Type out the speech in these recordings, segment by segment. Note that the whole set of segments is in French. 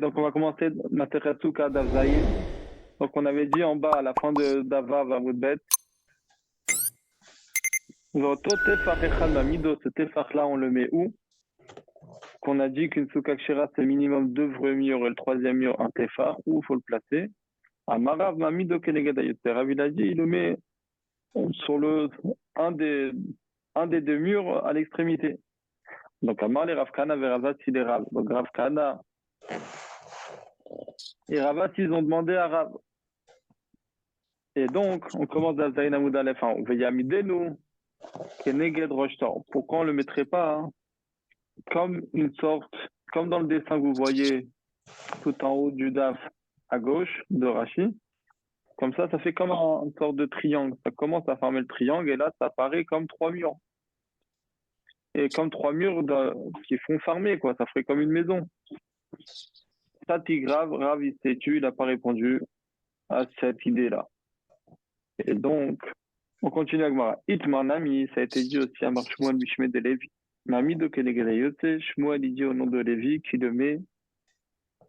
Donc, on va commencer Masechet Sukkah Daf Zayin. Donc, on avait dit en bas, à la fin de Davav Amud Bet, Voto Tefach Echad Mamido, ce Tefach-là, on le met où? Qu'on a dit qu'une Sukkah Kshira, c'est minimum 2 vrais murs et le troisième mur, un Tefach, où il faut le placer. Amarav Mamido Keneged Ayoter. Rav, il a dit, il le met sur un des deux murs à l'extrémité. Donc, Amar les Rav Kana vers Ravat, il est Rav. Donc, Rav Kana et Ravat, ils ont demandé à Rav. Et donc, on commence à Zayin Amud Aleph, on veut Yamidenu, Keneged Roshtor. Pourquoi on ne le mettrait pas comme une sorte, comme dans le dessin que vous voyez tout en haut du DAF à gauche de Rashi, comme ça fait comme une sorte de triangle. Ça commence à former le triangle et là, ça apparaît comme 3 murs. Et comme 3 murs qui font farmer, quoi. Ça ferait comme une maison. Tatigrav, Rav, il s'est tué, il n'a pas répondu à cette idée-là. Et donc, on continue avec Mara. Itmar Nami, ça a été dit aussi à Marshmuel Bishme de Lévi. Nami de Kelegreyote, Shmuel, il dit au nom de Lévi, qui le met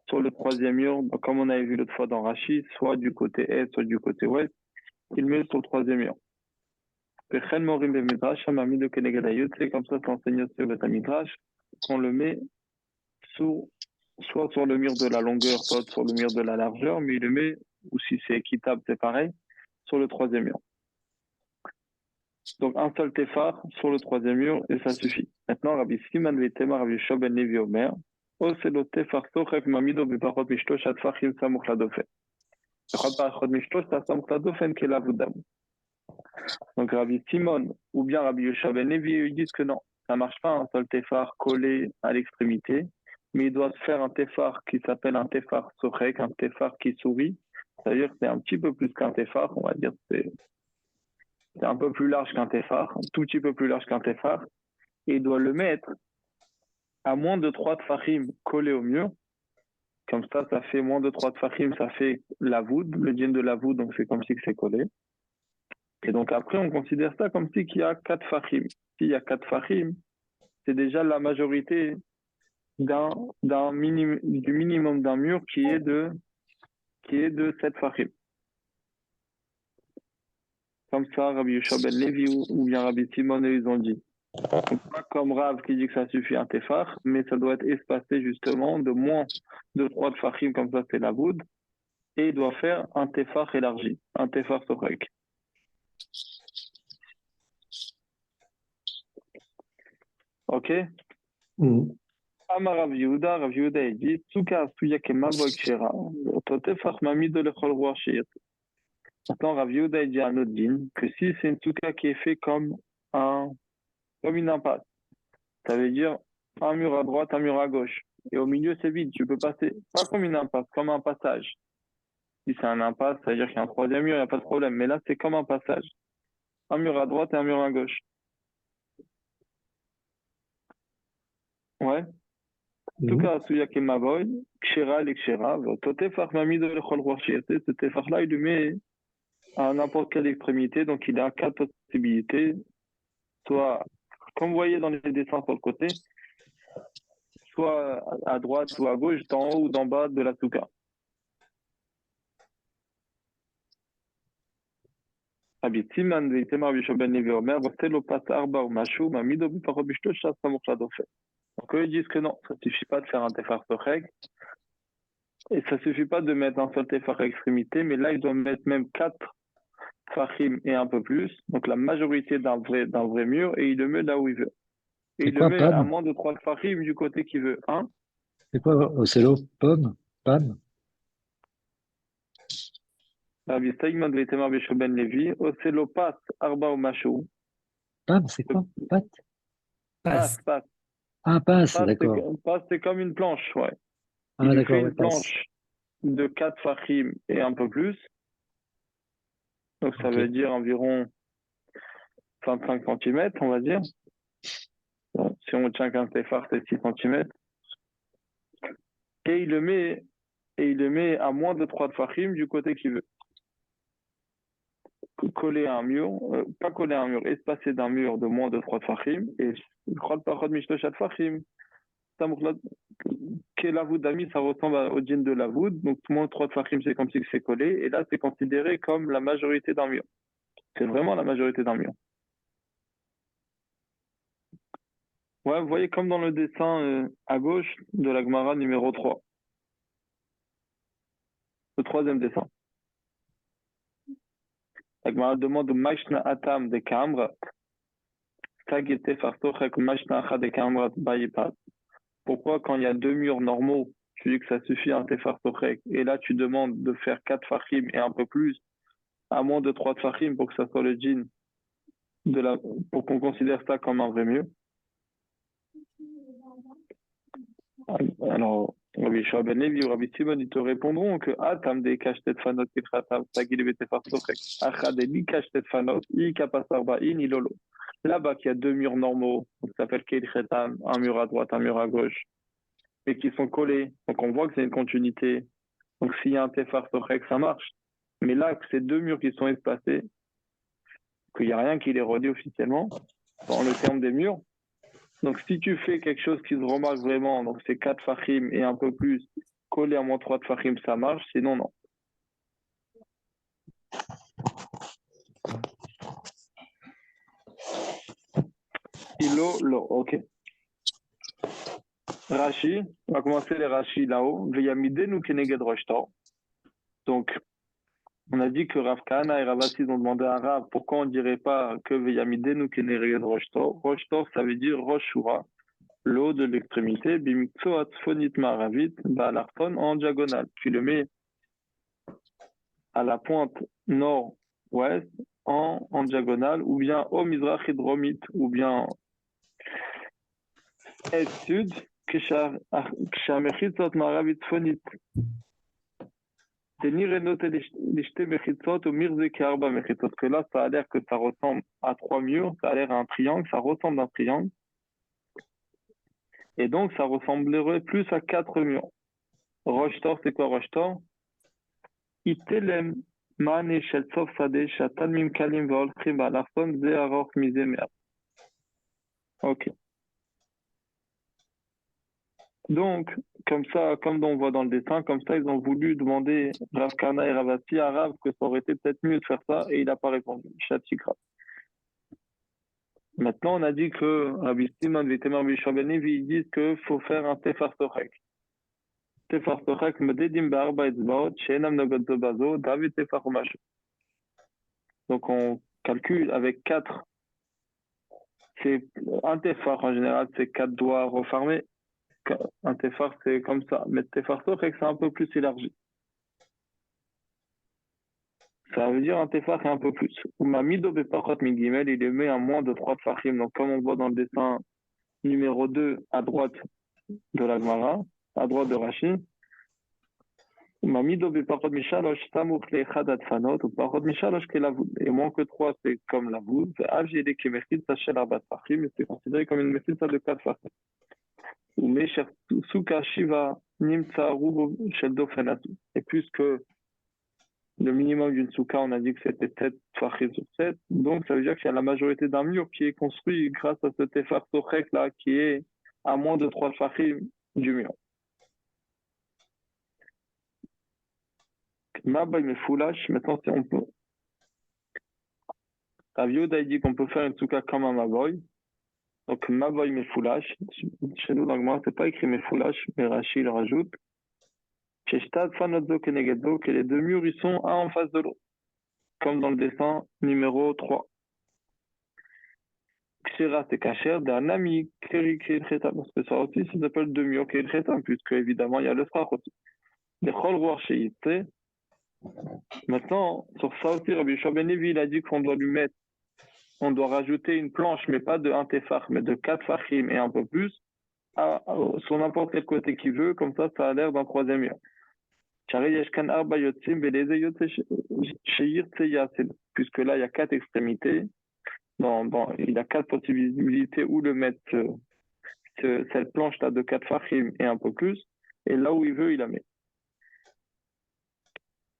sur le troisième mur, comme on avait vu l'autre fois dans Rashi, soit du côté est, soit du côté ouest, il met sur le troisième mur. Pechen Morim Bemidrash, Nami de Kelegreyote, comme ça, c'est enseigné sur le Midrash, on le met soit sur le mur de la longueur, soit sur le mur de la largeur, mais il le met, ou si c'est équitable, c'est pareil, sur le troisième mur. Donc un seul téphar sur le troisième mur et ça suffit. Maintenant, Rabbi Siman Vetema, Rabbi Yoshua ben Levi Omer, Oselo téphar sochef mamido bepachot mishlosh atfachim samuch ladofen. Bepachot parachot mishlosh samuch ladofen kelavudam. Donc Rabbi Simon ou bien Rabbi Yoshua ben Levi, ils disent que non, ça marche pas un seul téphar collé à l'extrémité, mais il doit se faire un téphar qui s'appelle un téphar sochek, un téphar qui sourit. C'est-à-dire que c'est un petit peu plus qu'un téphar, on va dire c'est un peu plus large qu'un téphar, un tout petit peu plus large qu'un téphar, et il doit le mettre à moins de 3 tfachim collés au mur. Comme ça fait moins de 3 tfachim, ça fait la voûte, le djinn de la voûte, donc c'est comme si c'est collé. Et donc après, on considère ça comme si qu'il y a 4 tfachim. S'il y a 4 tfachim, c'est déjà la majorité du minimum d'un mur qui est de 7 tfachim. Comme ça, Rabbi Yoshua ben Levi ou bien Rabbi Simon, ils ont dit. Donc, pas comme Rav qui dit que ça suffit un tefar, mais ça doit être espacé justement de moins de 3 tefachim, comme ça c'est la voûte, et il doit faire un tefar élargi, un tefar sorek. Ok? Amar Rav Yehuda, il dit, Tsuka asuya kemavoy kshera, to tefar mamido lechol roi sheyet. Maintenant, Rav Yehuda, il dit à un autre din, que si c'est une tsuka qui est fait comme une impasse, ça veut dire un mur à droite, un mur à gauche, et au milieu c'est vide, tu peux passer, pas comme une impasse, comme un passage. Si c'est un impasse, ça veut dire qu'il y a un troisième mur, il n'y a pas de problème. Mais là, c'est comme un passage. Un mur à droite et un mur à gauche. Ouais. En tout cas, Suya Kemavoy, Kshera, les Kshera, Totefach Mamido le Chol Rochiete, ce Tefach-là, il le met à n'importe quelle extrémité, donc il a 4 possibilités. Soit, comme vous voyez dans les dessins sur le côté, soit à droite ou à gauche, d'en haut ou d'en bas de la souka. Rabbi Siman ve'itema Rabbi Shoben Levi Omer, v'telo pas arba ou mashu, mamido b'parot b'shto shas samoch ladofen. Donc eux, ils disent que non, ça suffit pas de faire un tefar socheg, et ça suffit pas de mettre un seul tefar à extrémité, mais là, ils doivent mettre même 4 fachim et un peu plus, donc la majorité d'un vrai mur, et il le met là où il veut. Et C'est il le quoi, met à Pam? moins de 3 fachim du côté qu'il veut. Hein? C'est quoi, Océlo? Pomme? Pam? Rabbi Steigman ve'itema Rabbi Shoben Levi, Oselo pas arba ou mashu. Pam, c'est quoi? Pat? Passe, Passe. passe. Ah, passe, Passe, d'accord. c'est comme une planche, ouais. Il Ah, lui fait d'accord, ouais, une passe. planche de 4 fachim et un peu plus, donc ça Ok. veut dire environ 25 cm, on va dire. Bon, si on tient qu'un tefar, c'est 6 cm. Et il le met à moins de 3 tfachim du côté qu'il veut. Coller à un mur, pas coller à un mur, espacé d'un mur de moins de 3 tfachim, et je crois le parod mishloshat tfachim, Lavoud Ami, ça ressemble au djinn de Lavoud. Donc, moins 3 Tfachim, c'est comme si c'est collé. Et là, c'est considéré comme la majorité d'un mur. C'est vraiment la majorité d'un mur. Ouais, vous voyez comme dans le dessin à gauche de la Gemara numéro 3. Le troisième dessin. La Gemara demande Mashna Atam de Kamra. Pourquoi, quand il y a 2 murs normaux, tu dis que ça suffit un Tefar Sochek, et là tu demandes de faire 4 Fachim et un peu plus, à moins de 3 Fachim pour que ça soit le djinn, pour qu'on considère ça comme un vrai mur. Alors, Rabbi Shua ben Levi ou Rabbi Simon, ils te répondront que Atam de Kashtet Fanot Kitratam, Sagil Betefar Sochek, Achadeli Kashtet Fanot, Ikapasarbain, Ilolo. Là-bas, qu'il y a 2 murs normaux, ça s'appelle Keil Chetam, un mur à droite, un mur à gauche, et qui sont collés. Donc on voit que c'est une continuité. Donc s'il y a un Tefar Sochek, ça marche. Mais là, que c'est 2 murs qui sont espacés, qu'il n'y a rien qui les relie officiellement, dans le terme des murs. Donc si tu fais quelque chose qui se remarque vraiment, donc c'est 4 Fachim et un peu plus, collé à moins 3 de Fachim, ça marche, sinon non. Lo, ok. Rashi, on va commencer les Rashi là-haut. Veyamidenu keneged roshtor. Donc, on a dit que Rav Kahana et Rav Assi ont demandé à Rav pourquoi on ne dirait pas que Veyamidenu keneged roshtor. Roshtor, ça veut dire Roshura, l'eau de l'extrémité, bimikso atzfonit maravit, balarton en diagonale. Tu le mets à la pointe nord-ouest en diagonale, ou bien au mizrach hidromit, ou bien est-sud, kshamechitsot maravit fonit. C'est ni renoté les mechitzot ou mirze karba mechitzot. Que là, ça a l'air que ça ressemble à 3 murs, ça a l'air à un triangle, ça ressemble à un triangle. Et donc, ça ressemblerait plus à 4 murs. Roshtor, c'est quoi Roshtor? Itelem mane shel sof sadeh shatan mim kalim v'olchim ba'alachton ze aroch mize me'at. Ok. Donc, comme ça, comme on voit dans le dessin, comme ça, ils ont voulu demander Rav Kana et Rav Assi à Rav que ça aurait été peut-être mieux de faire ça, et il n'a pas répondu. Chatikra. Maintenant, on a dit que Rabbi Simon Vitemar Bishabani, ils disent qu'il faut faire un Tefar Sochek. Tefar Sochek, Mededim Be'arba Etzbaot, She'enam Nogod Zobazo, David Tefar Umash. Donc, on calcule avec 4. C'est un Tefar en général, c'est 4 doigts refermés. Un Tefar, c'est comme ça. Mais Tefar Sochek, c'est un peu plus élargi. Ça veut dire un Tefar est un peu plus. Mamido Bepachot Migimel, il est mis à moins de 3 Tefachim. Donc, comme on voit dans le dessin numéro 2, à droite de la Gemara, à droite de Rashi, Mamido Bepachot Mishalosh, Samouk Lechad Adfanot, ou Pachot Mishalosh Kelavoud. Et moins que 3, c'est comme Lavoud. Avjede Kemechid, Sachel Arbat Tefachim, et c'est considéré comme une Mechid de 4 Tefachim. Ou Mesher Souka Shiva Nimtsa Rubo Shel Dofenatu. Et puisque le minimum d'une souka, on a dit que c'était 7 tfachim sur 7. Donc, ça veut dire qu'il y a la majorité d'un mur qui est construit grâce à ce tefar sochek là, qui est à moins de 3 tfachim du mur. Maboy me foulash, maintenant, si on peut. Rav Yehuda dit qu'on peut faire une souka comme un maboy. Donc, maboy me foulash. Chez nous, dans le moment, c'est pas écrit me foulash, mais Rashi le rajoute. Chez Shtad Fanotzo Kenegedzo, que les 2 murs, ils sont un en face de l'autre. Comme dans le dessin numéro 3. Kshira, c'est kacher, d'un ami, Keri, parce que ça aussi, ça s'appelle 2 murs, puisque évidemment, il y a le frère aussi. Les Chol Roar chez Maintenant, sur ça aussi, Rabbi Shua ben Levi, il a dit qu'on doit lui mettre, on doit rajouter une planche, mais pas de 1 tefar, mais de 4 fachim et un peu plus, sur n'importe quel côté qu'il veut, comme ça a l'air d'un 3e mur. Puisque là, il y a 4 extrémités. Il y a 4 possibilités où le mettre cette planche-là de 4 fachim et un peu plus, et là où il veut, il la met.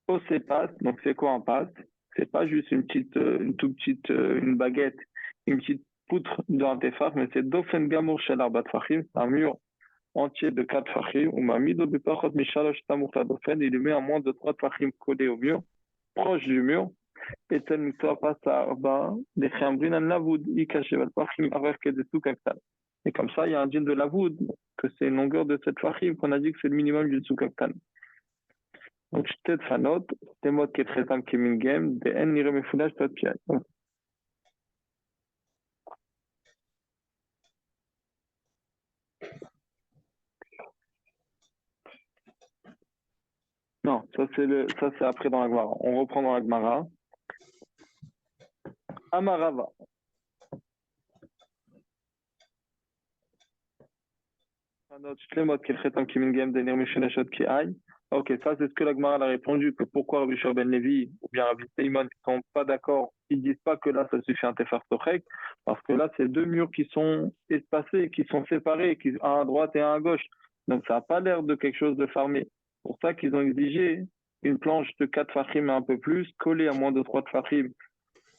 Au passe, donc c'est quoi un passe? C'est pas juste une toute petite, une baguette, une petite poutre d'un tefar, mais c'est dofen gamour shel arbat fachim, c'est un mur entier de 4 fachim, ou mamido bipachot mishalosh tamuch ladofen, il le met à moins de 3 fachim collés au mur, proche du mur, et tel mukta passe à arba, des chambrin an lavoud, ikachev al fachim, aver kedesu kaktal. Et comme ça, il y a un djinn de lavoud, que c'est une longueur de 7 fachim, qu'on a dit que c'est le minimum du tsukaktan. Donc, shtet fanot, temot ketretam kemingem, de en nire mefulash tot piat. Non, ça c'est après dans la Gemara. On reprend dans la Gemara. Amarava. Ok, ça c'est ce que la Gemara a répondu, que pourquoi Rabbi Shua ben Levi ou bien Rabbi Seimon qui sont pas d'accord, ils disent pas que là ça suffit un tefar sochek, parce que là c'est deux murs qui sont espacés, qui sont séparés, un à droite et un à gauche. Donc ça n'a pas l'air de quelque chose de farmé. C'est pour ça qu'ils ont exigé une planche de 4 fachim et un peu plus, collée à moins de 3 fachim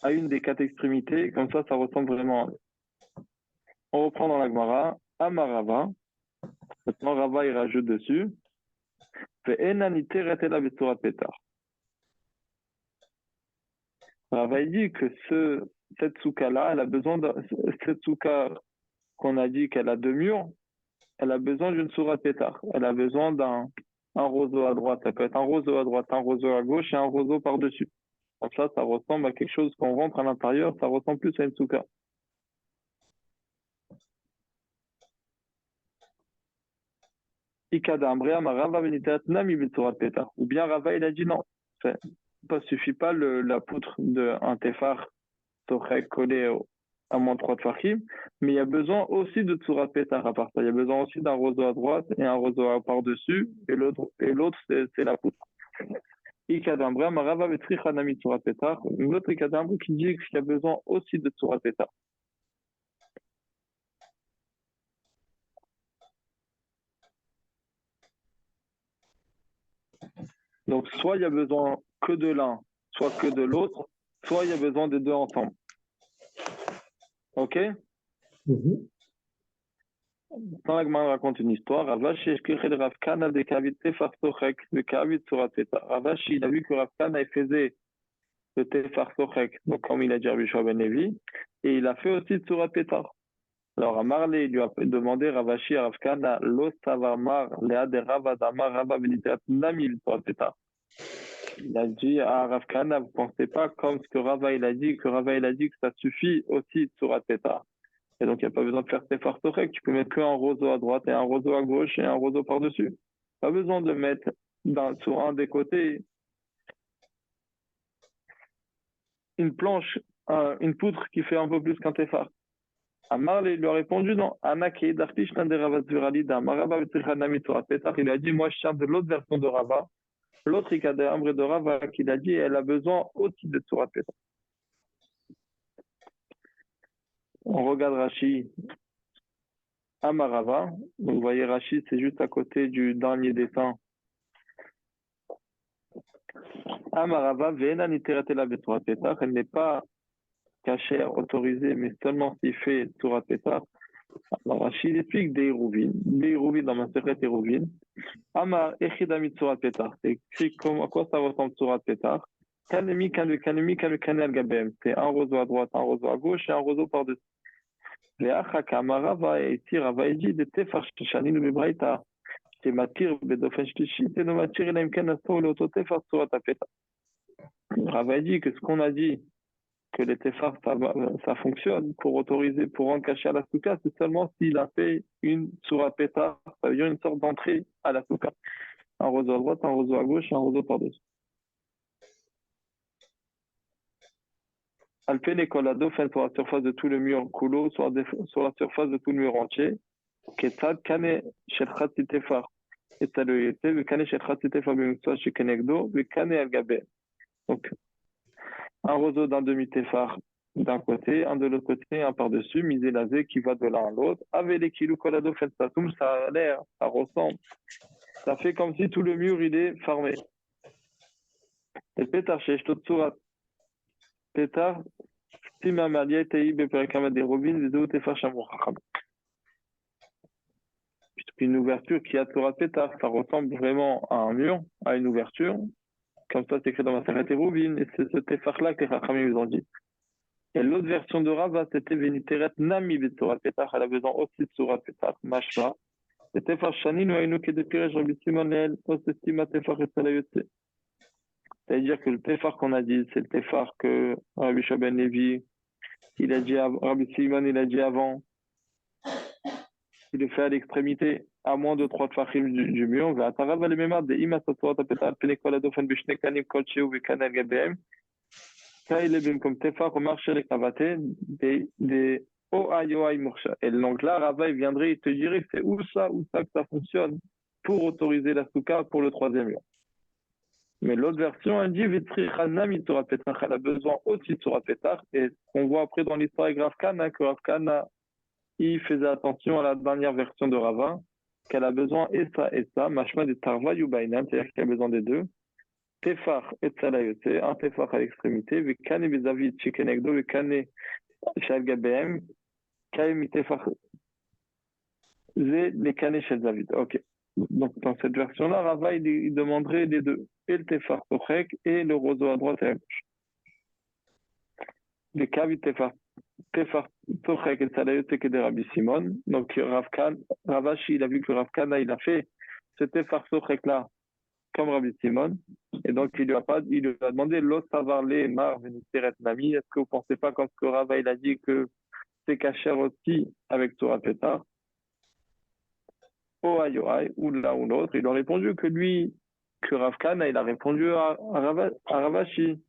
à une des 4 extrémités, comme ça ressemble vraiment. On reprend dans la Gemara, Amarava. Maintenant, Rava, il rajoute dessus. Rava, il dit que cette souka-là, elle a besoin cette souka qu'on a dit qu'elle a 2 murs, elle a besoin d'une sourate pétar. Elle a besoin d'un roseau à droite. Ça peut être un roseau à droite, un roseau à gauche et un roseau par-dessus. Comme ça ressemble à quelque chose qu'on rentre à l'intérieur, ça ressemble plus à une souka. Ou bien Rava, il a dit non. Ça ne suffit pas la poutre d'un tefar collé à moins 3 tefachim, mais il y a besoin aussi de tsurat pétar à part ça. Il y a besoin aussi d'un roseau à droite et un roseau par-dessus, et l'autre c'est la poutre. Une autre ikadambre qui dit qu'il y a besoin aussi de tsurat pétar. Donc, soit il y a besoin que de l'un, soit que de l'autre, soit il y a besoin des deux ensemble. Ok? Dans la Gemara raconte une histoire. Ravashi, il a vu que Rav Kana faisait le tefar sochek, donc comme il a dit Rabbi Shua ben Levi, et il a fait aussi Tsurat Petar. Alors Amarle lui a demandé Ravashi à Rav Kana, Lo Savamar, Léa de Ravadamar, Rabba Beniteat Namil Tsurat Petar. Il a dit à Rav Kana, vous ne pensez pas comme ce que Rava il a dit, que ça suffit aussi Tsurat Petar. Et donc il n'y a pas besoin de faire tefar sochek, tu peux mettre qu'un roseau à droite et un roseau à gauche et un roseau par-dessus. Pas besoin de mettre sur un des côtés une planche, une poutre qui fait un peu plus qu'un tefar. Amar lui a répondu non. Il a dit, moi je tiens de l'autre version de Rava, l'autre Ikadambre de Rava, qu'il a dit, elle a besoin aussi de Tsurat Petar. On regarde Rashi, Amarava. Donc vous voyez Rashi, c'est juste à côté du dernier dessin. Amarava, Vena Niteratela Tsurat Petar, elle n'est pas cachère, autorisée, mais seulement s'il fait Tsurat Petar. Alors Rachid explique des Hérouvines dans ma secrète Hérouvine. Amar Echidami Tsurat Petar. C'est écrit à quoi ça ressemble Tsurat Petar. Kanemi, Kanel Gabem. C'est un roseau à droite, un roseau à gauche et un roseau par-dessus. Les Achaka Amarava et Rava dit de Tefar Shishani nous Braïta. C'est Matir Bedofen Shlishi, c'est no Matir Elaim Ken Asso le Tefar Tsurat Petar. Rava dit que ce qu'on a dit, que les tefars, ça fonctionne pour autoriser, pour rendre caché à la souka, c'est seulement s'il a fait une sourate pétar, ça veut dire une sorte d'entrée à la souka. Un roseau à droite, un roseau à gauche et un roseau par-dessus. Alpé les colado fait sur la surface de tout le mur coulo, sur la surface de tout le mur entier. Ketzad kane shelchat tefar. Et ça le était, le kane shelchat tefar b'mitzvah chez Kenegdo, le kane al gabe. Donc, un roseau d'un demi-tefar d'un côté, un de l'autre côté, un par-dessus, misé lasé qui va de l'un à l'autre. Avec les kilou colado fait ça a l'air, ça ressemble. Ça fait comme si tout le mur il est fermé. Et pétar chez Shtotsurat. Pétar, Stima Malia, Tei, Beperakama des Robin, des deux tefar chamou. une ouverture qui a Torah Pétard. Ça ressemble vraiment à un mur, à une ouverture. Comme ça, c'est écrit dans ma Maseret Eruvin. Et c'est ce Tefach-là que les Chachamim ils ont dit. Et l'autre version de Rava, c'était Veniteret Nami Betorah Pétard. Elle a besoin aussi de Torah Pétard. Mashma. C'était Tefach Shanin ou Ainu Kedepirej Rabbi Simon Leel. Osestima Tefach et Salayotse. C'est-à-dire que le Tefach qu'on a dit, c'est le Tefach que Rabbi Shaben Levi, il a dit, Rabbi Simon, il a dit avant. Il le fait à l'extrémité, à moins de 3 tfachim du mur. Comme Tefach, marché les Kavaté, des OAI Morsha. Et donc là, Rava, il viendrait, il te dirait que c'est où ça que ça fonctionne pour autoriser la souka pour le 3e mur. Mais l'autre version, elle dit Vitrichana Torah Petach. Elle a besoin aussi de Torah Petach. Et on voit après dans l'histoire avec Rav Kana que Rav Kana, il faisait attention à la dernière version de Rava, qu'elle a besoin et ça, machma de Tarva Yubainam, c'est-à-dire qu'elle a besoin des deux. Tefach et Tsalayote, un Tefach à l'extrémité, Vikane Bizavid Chikenegdo, Vikane Shal Gabem, Kaim Tefach, Zé les Kane Shel David. Ok. Donc dans cette version-là, Rava il demanderait les deux, et le Tefach Tochek et le roseau à droite et à gauche. Les Kavi Tefach Tochek et Tsalayote que de Rabbi Simon. Donc Ravashi, il a vu que Rav Kana, il a fait ce Tefach Tochek-là comme Rabbi Simon. Et donc, il lui a demandé l'autre savoir les mar veniteret nami. Est-ce que vous pensez pas quand que Rava il a dit que c'est caché aussi avec Torah Pétard? Oh aïe, ou l'un ou l'autre. Il a répondu que lui, que Rav Kana, il a répondu à Ravashi,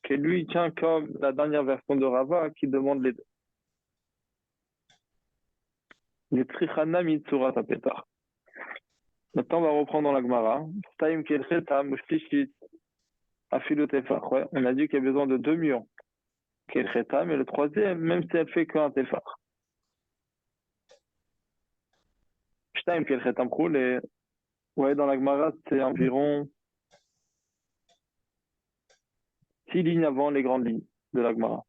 que lui, il tient comme la dernière version de Rava qui demande les deux. Les trichana mitsurat Pétard. Maintenant, on va reprendre dans la Gemara. Taim kelchetam ushlichit afilotefach. Ouais, on a dit qu'il y a besoin de 2 murs. Kelchetam, et le 3e, même si elle fait qu'un tefach. Shtaim kelchetam khoul, et ouais, dans la Gemara, c'est environ 6 lignes avant les grandes lignes de la Gemara.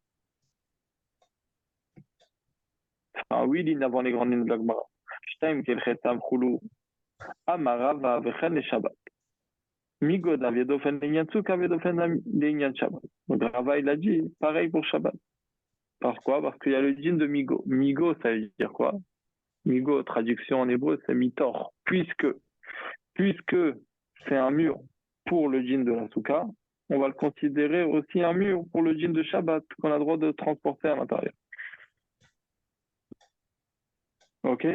Enfin, 8 lignes avant les grandes lignes de la Gemara. Shtaim kelchetam khoulou. Amarava vechen le Shabbat. Migod aviedofen lenyatsu kaviedofen lenyan Shabbat. Donc Rava, il a dit, pareil pour Shabbat. Pourquoi? Parce qu'il y a le dîn de Migo. Migo, ça veut dire quoi? Migo, traduction en hébreu, c'est mitor. Puisque c'est un mur pour le djinn de la souka, on va le considérer aussi un mur pour le djinn de Shabbat qu'on a le droit de transporter à l'intérieur. Ok?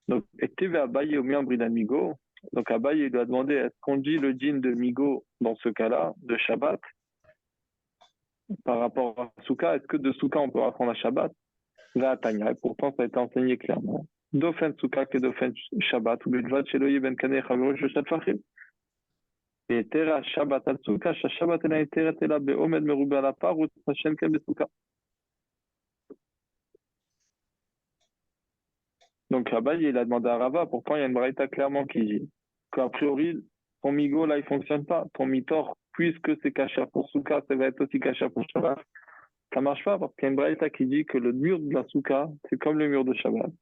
Donc, Ektiv Abaye au mien Bridan Migo. Donc, Abaye, il lui a demandé est-ce qu'on dit le djinn de Migo dans ce cas-là, de Shabbat, par rapport à Souka? Est-ce que de Souka on peut apprendre à Shabbat? Va à Tanya. Et pourtant, ça a été enseigné clairement. Dofen Souka que Dofen Shabbat, ou Bilvat Sheloye Ben Kane Chaviro Shoshat Fachim. Et Tera Shabbat al Souka, Shabbat el Tera Tela Beomed Merubé à la part, ou Sachem Kem Souka. Donc Rabbi, il a demandé à Rava, pourtant il y a une braïta clairement qui dit qu'a priori, ton migo là, il fonctionne pas. Ton mitor, puisque c'est caché pour Souka, ça va être aussi caché pour Shabbat. Ça marche pas parce qu'il y a une braïta qui dit que le mur de la Souka, c'est comme le mur de Shabbat.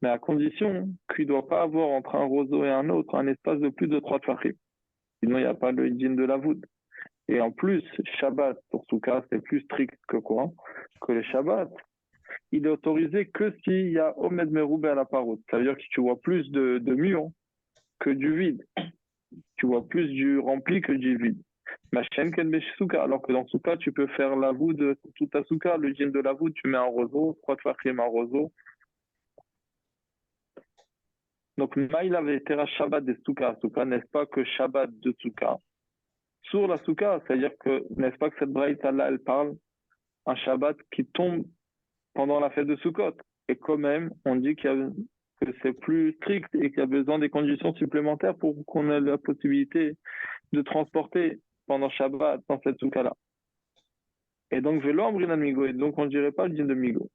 Mais à condition qu'il ne doit pas avoir entre un roseau et un autre un espace de plus de 3 tfachim. Sinon, il n'y a pas le djinn de la voûte. Et en plus, Shabbat pour Souka, c'est plus strict que quoi? Que le Shabbat. Il est autorisé que s'il y a Omed Meroubé à la paroute. Ça veut dire que tu vois plus de murs que du vide. Tu vois plus du rempli que du vide. Alors que dans Souka, tu peux faire la voûte de toute ta Souka. Le djinn de la voûte, tu mets un roseau, 3 tfachim, un roseau. Donc, Maïl avait été à Shabbat de Souka. Souka, n'est-ce pas que Shabbat de Souka? Sur la Souka, c'est-à-dire que, n'est-ce pas que cette braïta-là, elle parle un Shabbat qui tombe pendant la fête de Sukkot. Et quand même, on dit que c'est plus strict et qu'il y a besoin des conditions supplémentaires pour qu'on ait la possibilité de transporter pendant Shabbat dans cette Souka-là. Et donc, je l'embrine à Migo. Et donc, on ne dirait pas le dîn de Migo.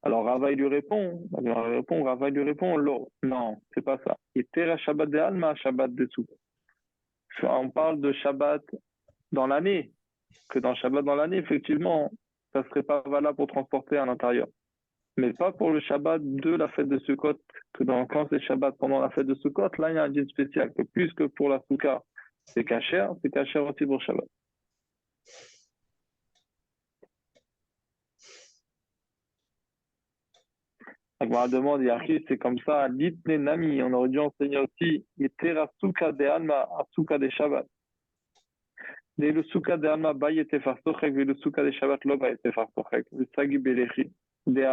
Alors Rava il lui répond, Rava il lui répond, non, c'est pas ça. Et Tera Shabbat de Alma, Shabbat de Souk. On parle de Shabbat dans l'année. que dans le Shabbat dans l'année, effectivement, ça ne serait pas valable pour transporter à l'intérieur. Mais pas pour le Shabbat de la fête de Sukkot, quand c'est Shabbat pendant la fête de Sukkot, là, il y a un dîne spécial, que plus que pour la Souka, c'est kasher aussi pour Shabbat. La demande, Yachi, c'est comme ça, l'itne nami, on aurait dû enseigner aussi, Yetera Souka de Alma, Souka de Shabbat. Dès le Souka de Alma, ba yete farsochek, et le Souka de Shabbat, lo ba yete farsochek, le Sagi Belechi, de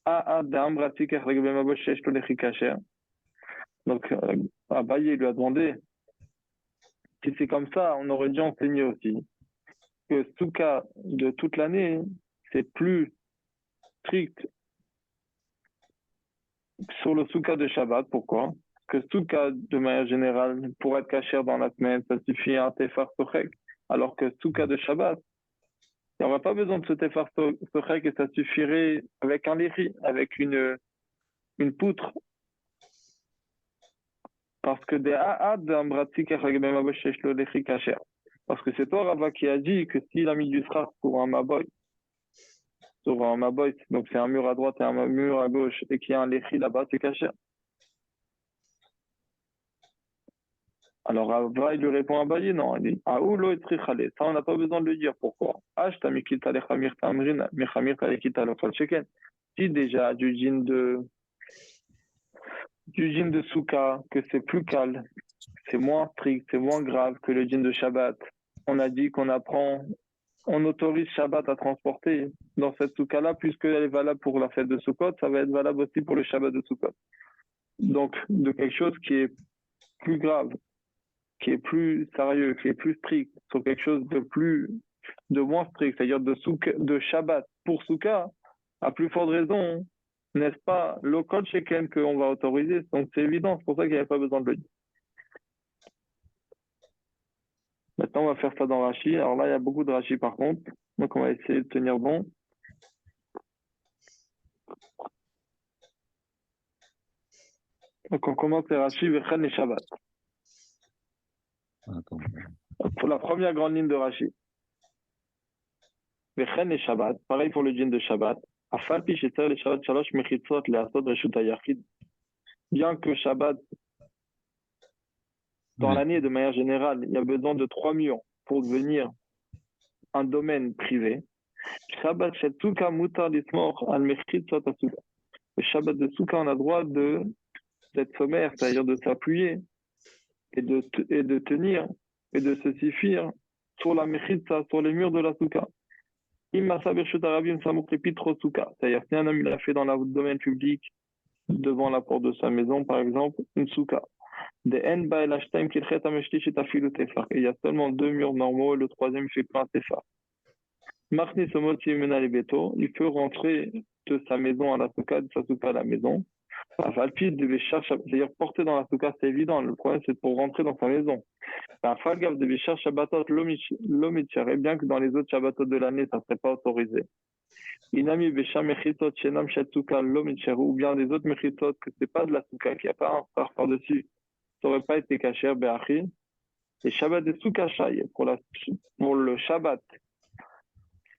A de Ambrati, Kachleg Bemabosh, Shesh, Lechi Kasher. Donc, Abaye lui a demandé, si c'est comme ça, on aurait dû enseigner aussi que Souka de toute l'année, c'est plus strict sur le Souka de Shabbat. Pourquoi? Parce que Souka, de manière générale, pour être cachère dans la semaine, ça suffit à un Tefar Sochek. Alors que Souka de Shabbat, on n'aura pas besoin de ce Tefar Sochek et ça suffirait avec un léri, avec une poutre. Parce que des A'ad, parce que c'est toi, Rava, qui a dit que s'il a mis du sraf pour un maboy, donc c'est un mur à droite et un mur à gauche, et qu'il y a un léchi là-bas, c'est caché. Alors Rava, il lui répond à Baye, non, il dit, Aoulo et Trichale, ça on n'a pas besoin de le dire, pourquoi? Si déjà du jean de Souka, que c'est plus calme, c'est moins strict, c'est moins grave que le jean de Shabbat. On a dit on autorise Shabbat à transporter dans cette Souka-là, puisqu'elle est valable pour la fête de Sukkot, ça va être valable aussi pour le Shabbat de Sukkot. Donc, de quelque chose qui est plus grave, qui est plus sérieux, qui est plus strict, sur quelque chose de moins strict, c'est-à-dire de Shabbat pour Souka, à plus forte raison, n'est-ce pas, le code Sheken qu'on va autoriser. Donc, c'est évident, c'est pour ça qu'il n'y avait pas besoin de le dire. Maintenant, on va faire ça dans Rashi. Alors là, il y a beaucoup de Rashi par contre. Donc, on va essayer de tenir bon. Donc, on commence les Rashi, Vechen et Shabbat. Pour la première grande ligne de Rashi. Vechen et Shabbat. Pareil pour le djinn de Shabbat. Afalpi sheter le Shabbat shalosh mechitzot le'asod reshut hayachid. Bien que Shabbat, dans l'année de manière générale, il y a besoin de 3 murs pour devenir un domaine privé. Shabbat shel Souka mutar lismor al mechitzot asuka. Le Shabbat de Souka, on a droit d'être sommaire, c'est-à-dire de s'appuyer et de tenir et de se suffire sur la mechitza, sur les murs de la souka. C'est-à-dire si un homme l'a fait dans le domaine public, devant la porte de sa maison, par exemple, une souka. Il y a seulement 2 murs normaux et le troisième fait pas un tefar. Il peut rentrer de sa maison à la souka, de sa souka à la maison. C'est-à-dire porter dans la souka, c'est évident. Le problème, c'est pour rentrer dans sa maison. Bien que dans les autres Shabbatot de l'année, ça ne serait pas autorisé. Ou bien des autres mechitot que ce n'est pas de la souka, qu'il n'y a pas un phare par-dessus, ça n'aurait pas été caché, Be'achi. Et Shabbat de souka shai, pour le Shabbat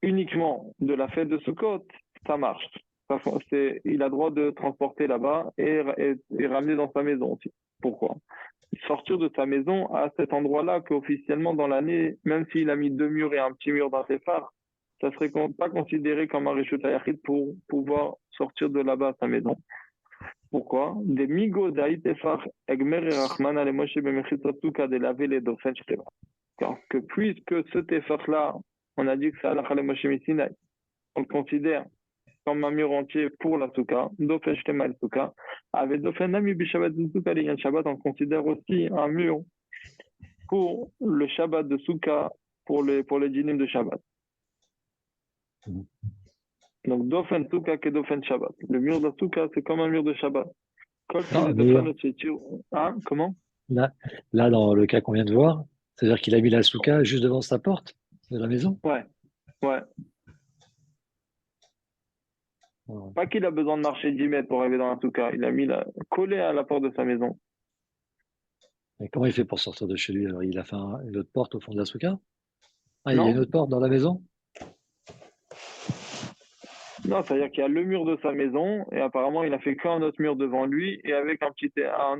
uniquement de la fête de Sukkot, ça marche. Il a droit de transporter là-bas et ramener dans sa maison aussi. Pourquoi? Sortir de sa maison à cet endroit-là qu'officiellement dans l'année, même s'il a mis 2 murs et un petit mur dans ses phares, ça ne serait pas considéré comme un Reshut HaYachid pour pouvoir sortir de là-bas à sa maison. Pourquoi? Des migo d'Aïtefar, Egmer et Rahman ale Moshe b'mechitzatuka de laver les dauphins chez Parce que puisque ce tefar-là, on a dit que c'est Halakha le Moshe Sinai, on le considère comme un mur entier pour la souka, Dofen Shtema el souka. Avec Dofen Nami Bishabbat de souka, les Shabbat, on considère aussi un mur pour le Shabbat de souka, pour les dîners de Shabbat. Donc Dofen souka que Dofen Shabbat. Le mur de la souka, c'est comme un mur de Shabbat. Hein, comment? Là, dans le cas qu'on vient de voir, c'est-à-dire qu'il a mis la souka juste devant sa porte de la maison? Ouais. Pas qu'il a besoin de marcher 10 mètres pour arriver dans la souka. Il a mis collé à la porte de sa maison. Et comment il fait pour sortir de chez lui? Alors, il a fait une autre porte au fond de la souka? Ah, il y a une Non? autre porte dans la maison? Non, c'est-à-dire qu'il y a le mur de sa maison, et apparemment, il a fait qu'un autre mur devant lui, et avec un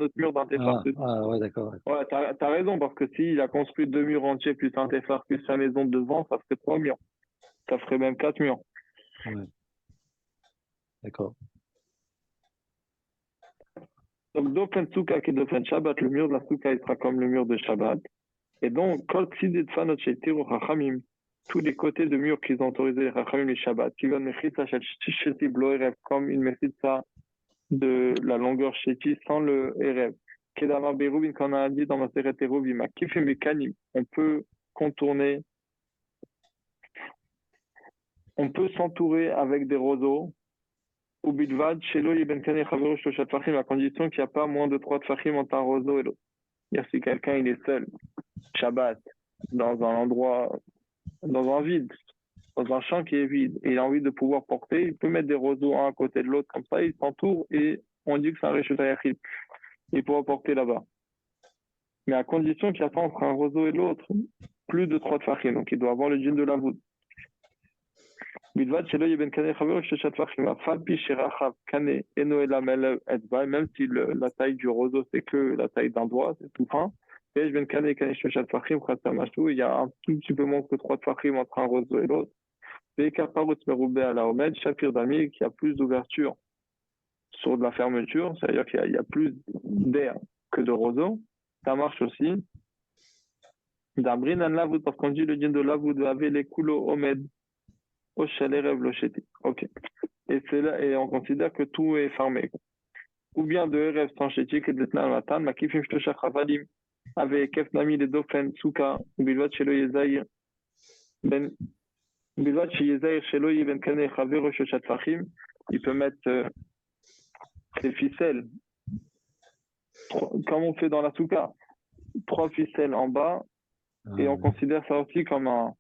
autre mur d'un téphar. Ouais, d'accord. Ouais, t'as raison, parce que s'il a construit deux murs entiers, plus un téphar, plus sa maison devant, ça ferait trois murs. Ça ferait même quatre murs. Ouais, d'accord. Donc, Dofen Souka qui est Dofen Shabbat, le mur de la Souka, il sera comme le mur de Shabbat. Et donc, Kol Tzidit Fanot Sheitiru Chachamim, tous les côtés de mur qu'ils ont autorisé les Chachamim les Shabbat, qui viennent Mechitza Shel Sheti Blo Erev, comme une Mechitza de la longueur Sheti sans le Erev. Kedama Berubin, qu'on a dit dans ma série Terubim, Kifim Mekanim, contourner, on peut s'entourer avec des roseaux, ou Bilvad, Shelo Yeben Kane Chaveru Shloshat Fachim, à condition qu'il n'y a pas moins de trois Tfachim entre un roseau et l'autre. C'est-à-dire si quelqu'un il est seul, Shabbat, dans un endroit, dans un vide, dans un champ qui est vide, et il a envie de pouvoir porter, il peut mettre des roseaux un à côté de l'autre, comme ça, il s'entoure et on dit que c'est un Reshut HaYachid. Il pourra porter là-bas. Mais à condition qu'il n'y a pas entre un roseau et l'autre plus de trois tfachim, donc il doit avoir le djinn de la voûte. Bilvad shelo yeben kane chaver sheshat tfachim, afalpi sherachav kane eno elamel etzba, même si la taille du roseau c'est que la taille d'un doigt, c'est tout fin. Et je ben kane kane sheshat tfachim chatamashou, il y a un tout petit peu moins que trois tfachim entre un roseau et l'autre. Et kaparut meroube à la omed, shafir dami, qui a plus d'ouverture sur de la fermeture, c'est-à-dire qu'il y a plus d'air que de roseau. Ça marche aussi. D'abrin an lavoud, parce qu'on dit le djinn de lavoud avait les coulots omed au chalet rêve locheti. Ok. Et c'est là, et on considère que tout est fermé. Ou bien de rêve sans chéti que de tnan matan, ma kifim shtosha chavalim, avec kefnami les dofen souka, bilvat shelo yezaïr, ben, bilvat yezaïr shelo ben kane chaver shoshat fachim, il peut mettre ses ficelles, comme on fait dans la souka, trois ficelles en bas, et on considère ça aussi comme un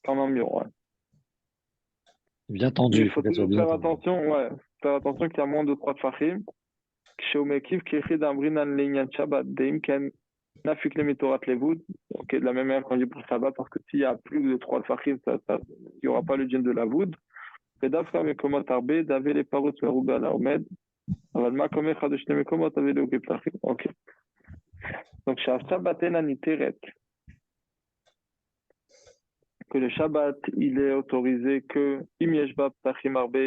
mur, ouais. Bien Mais tendu, il il faut faut qu'elle soit toujours bien faire tendue. attention, ouais, faire attention qu'il y a moins de trois tfachim. כשהוא כיחיד אמרינן לעניין שבת, דאם כן נפיק למתורת לבוד, ok, de la même manière qu'on dit pour Shabbat, parce que s'il y a plus de trois tfachim, il n'y aura pas le djinn de la voud. ודווקא מקומות הרבה, דאבי לפרוץ מרובה על העומד, אבל מה קומר אחד או שני מקומות, דאבי לאוגי פתחים. אוקיי. Donc, שהשבת אינה ניתרת, que le Shabbat, il est autorisé que, אם יש בה פתחים הרבה,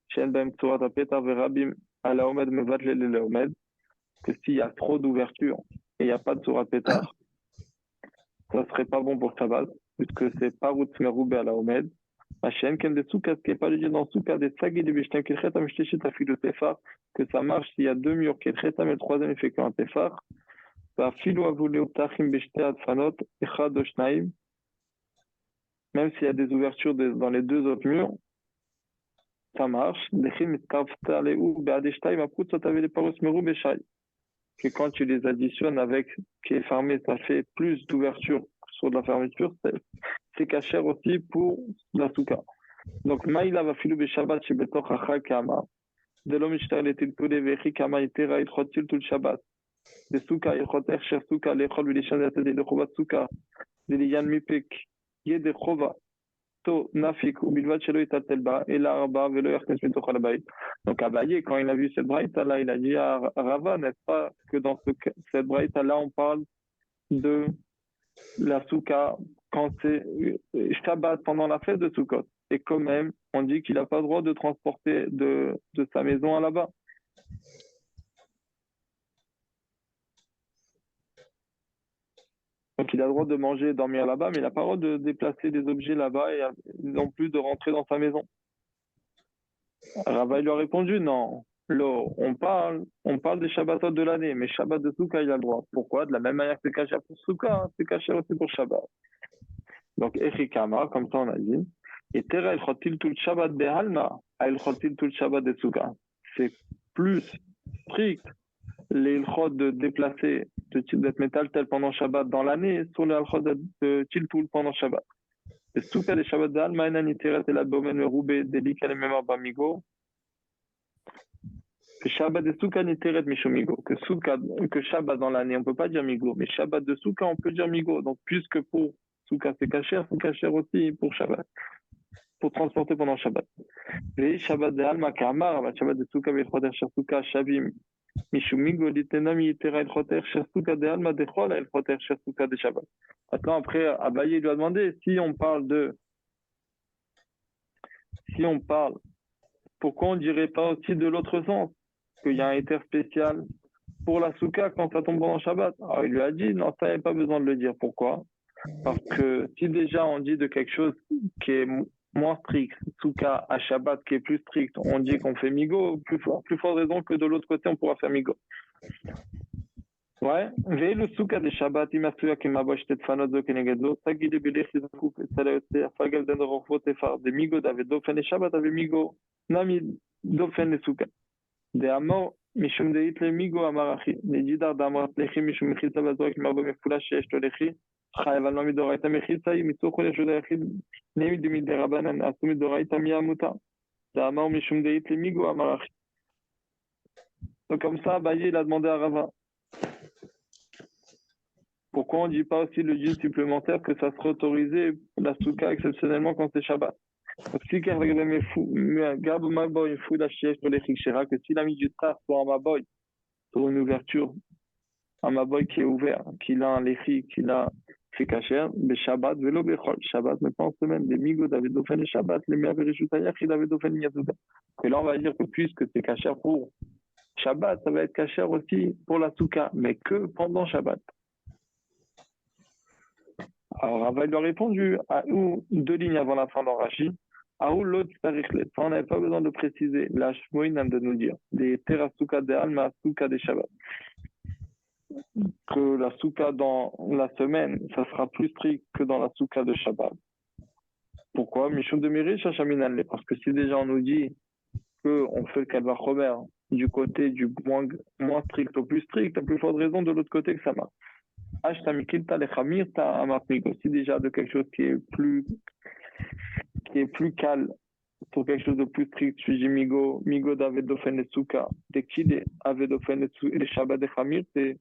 שאין בהם צורת הפתח ורבים על העומד מבטל לעומד, que s'il y a trop d'ouverture et il n'y a pas de surat pétard, ça serait pas bon pour Shabbat, puisque c'est pas route meroube à la Omed. Machem, ken de soukas, qui n'est pas le dans soukas, des sagis de bishtem, qui est amishtéchit à fil de tefar, que ça marche s'il y a deux murs, qui est très mais le troisième, il fait qu'un tefar. Bah, filo a voulu obtachim bishte adfanot, echad oshnaim, même s'il y a des ouvertures dans les deux autres murs, ça marche. Lechim mitkafta leou, be'adeshtaim, apkout, ça t'avait les paros meroube et shai. Que quand tu les additionnes avec qui est fermé, ça fait plus d'ouverture sur de la fermeture, c'est cachère aussi pour la souka. Donc, Maïla va filou Shabbat chez Betoch Achal Kama. De l'homme ishtar est-il tous les vechi Kama itera il chotil tout le Shabbat. De souka, il choter cher souka, les chol les chanet de l'chovat souka, de liyan mipek, yed de chova. To nafik ou bilvat shelo itatel ba, et la arba velo yarkes mitoch al bayit. Donc Abaye, quand il a vu cette braïta là, il a dit à Rava, n'est-ce pas, que dans cette braïta là, on parle de la souka quand c'est Shabbat pendant la fête de Sukkot. Et quand même, on dit qu'il n'a pas le droit de transporter de sa maison à là-bas. Donc il a le droit de manger et dormir là-bas, mais il n'a pas le droit de déplacer des objets là-bas et non plus de rentrer dans sa maison. Rava lui a répondu non. On parle des Shabbatot de l'année, mais Shabbat de Souka, il a le droit. Pourquoi? De la même manière que c'est caché pour Souka, c'est caché aussi pour Shabbat. Donc, Echikama, comme ça on a dit. Et Tera, il chotil tout le Shabbat de Halma, il chotil tout le Shabbat de Souka. C'est plus strict les ilchot de déplacer de d'être métal tel pendant Shabbat dans l'année sur les ilchot de Tiltoul pendant Shabbat. Et Souka, les Shabbat de Halma, Enan, Tera, et la Bomen, Roubé, Delika, les Memar, Bamigo. Que Shabbat de Souka, Niteret, Mishomigo. Que Shabbat dans l'année, on ne peut pas dire Migo, mais Shabbat de Souka, on peut dire Migo. Donc, puisque pour souka c'est cachère aussi pour Shabbat, pour transporter pendant Shabbat. Et Shabbat de Alma Kamar, Shabbat de souka Vilchoter Shersouka Shabim, Mishumigo Litenami Itera Elchoter Shersouka de Alma de Chol Elchoter Shersouka de Shabbat. Maintenant, après, Abaye lui a demandé si on parle, pourquoi on ne dirait pas aussi de l'autre sens, qu'il y a un éther spécial pour la souka quand ça tombe pendant Shabbat. Alors il lui a dit, non, ça, il n'y a pas besoin de le dire. Pourquoi? Parce que si déjà on dit de quelque chose qui est moins strict, souka à Shabbat qui est plus strict, on dit qu'on fait migo, plus forte raison que de l'autre côté on pourra faire migo. Ouais, ואילו סוכה דשבת אם עשויה כמבוא שתי דפנות זו כנגד זו, תגידי בלכי זקוק אצל היוצא, הפגל דן רוחבות תפר דמיגו דוד דופן לשבת ומיגו נמי דופן לסוכה. דאמור משום דאית למיגו אמר אחי, נג'ידר דאמרת לכי משום מחיצה בזורק מרבה מפולה שיש לו לכי, חייב על מה מדורייתא מחיצה היא מצורכו לשוד היחיד נמי דמידי רבנן עשו מדורייתא מי המותר. דאמור משום דאית למיגו אמר אחי. Donc comme ça, Abaye il a demandé à Rava. Pourquoi on ne dit pas aussi le djinn supplémentaire que ça serait autorisé la souka exceptionnellement quand c'est Shabbat? Si quelqu'un garde Maboy fou la chiège pour les Chikshera, que s'il a mis du tard pour un Maboy, pour une ouverture, un Maboy qui est ouvert, qu'il a un Lechi, qu'il a fait Kacher, le Shabbat, vélo Bechol, Shabbat, mais pas en semaine, les Migo d'Avid Ofen et Shabbat, les Meaverishutayach, il avait Ofen Yazuda. Et là, on va dire que puisque c'est Kacher pour Shabbat, ça va être Kacher aussi pour la souka, mais que pendant Shabbat. Alors, Rava lui a répondu à deux lignes avant la fin d'Arashi. À où l'autre Tarichlet. On n'avait pas besoin de préciser. La Shmoïnam de nous dire. Des Terasuka de Alma, Souka de Shabbat. Que la Souka dans la semaine, ça sera plus strict que dans la Souka de Shabbat. Pourquoi? Mishum de Mirish, Hashaminan. Parce que si déjà on nous dit qu'on fait le Kalva Chomer du côté du moins strict au plus strict, la plus forte raison de l'autre côté que ça marche. Si déjà de quelque chose qui est plus calme pour quelque chose de plus strict, je dis migo d'avedofen et souka. Dès qu'il est avedofen et les shabbat de chamir, c'est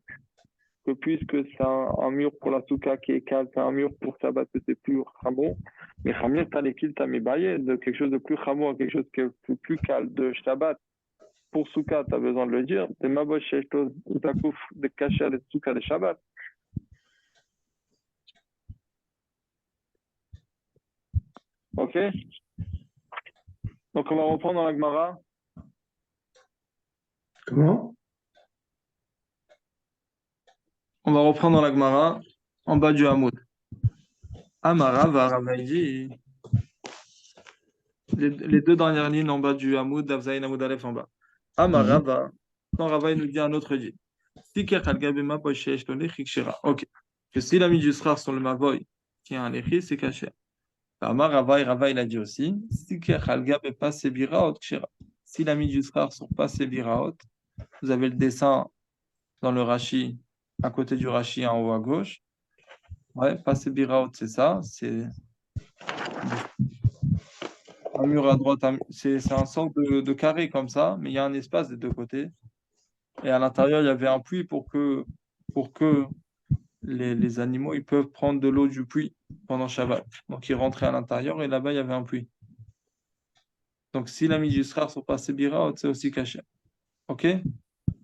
que puisque c'est un mur pour la souka qui est calme, c'est un mur pour Shabbat que c'est plus chamon. Mais chamir, t'as les kills, t'as mes baillets, de quelque chose de plus chamon à quelque chose qui est plus calme de Shabbat. Pour souka, t'as besoin de le dire. C'est ma boche, zakouf de cacher les souka de Shabbat. Ok? Donc on va reprendre dans la Gemara. Comment? On va reprendre dans la Gemara en bas du Hamoud. Amara va Ravaïdi. Les deux dernières lignes en bas du Hamoud, Davzaïn Hamoud Aleph en bas. Amara va. Non, Ravaï nous dit un autre dit. Ok. Que s'il a mis du srar sur le Maboy, qui a un lechi, c'est caché. Amar Ravaï il a dit aussi. S'il a mis du srar sur passé biraot, vous avez le dessin dans le Rashi, à côté du Rashi en haut à gauche. Ouais, passé biraot, c'est ça. C'est un mur à droite, c'est un sorte de carré comme ça, mais il y a un espace des deux côtés. Et à l'intérieur, il y avait un puits pour que les animaux ils peuvent prendre de l'eau du puits pendant Shabbat. Donc ils rentraient à l'intérieur et là-bas, il y avait un puits. Donc s'il a mis du srar sur passé biraot, c'est aussi caché. Ok?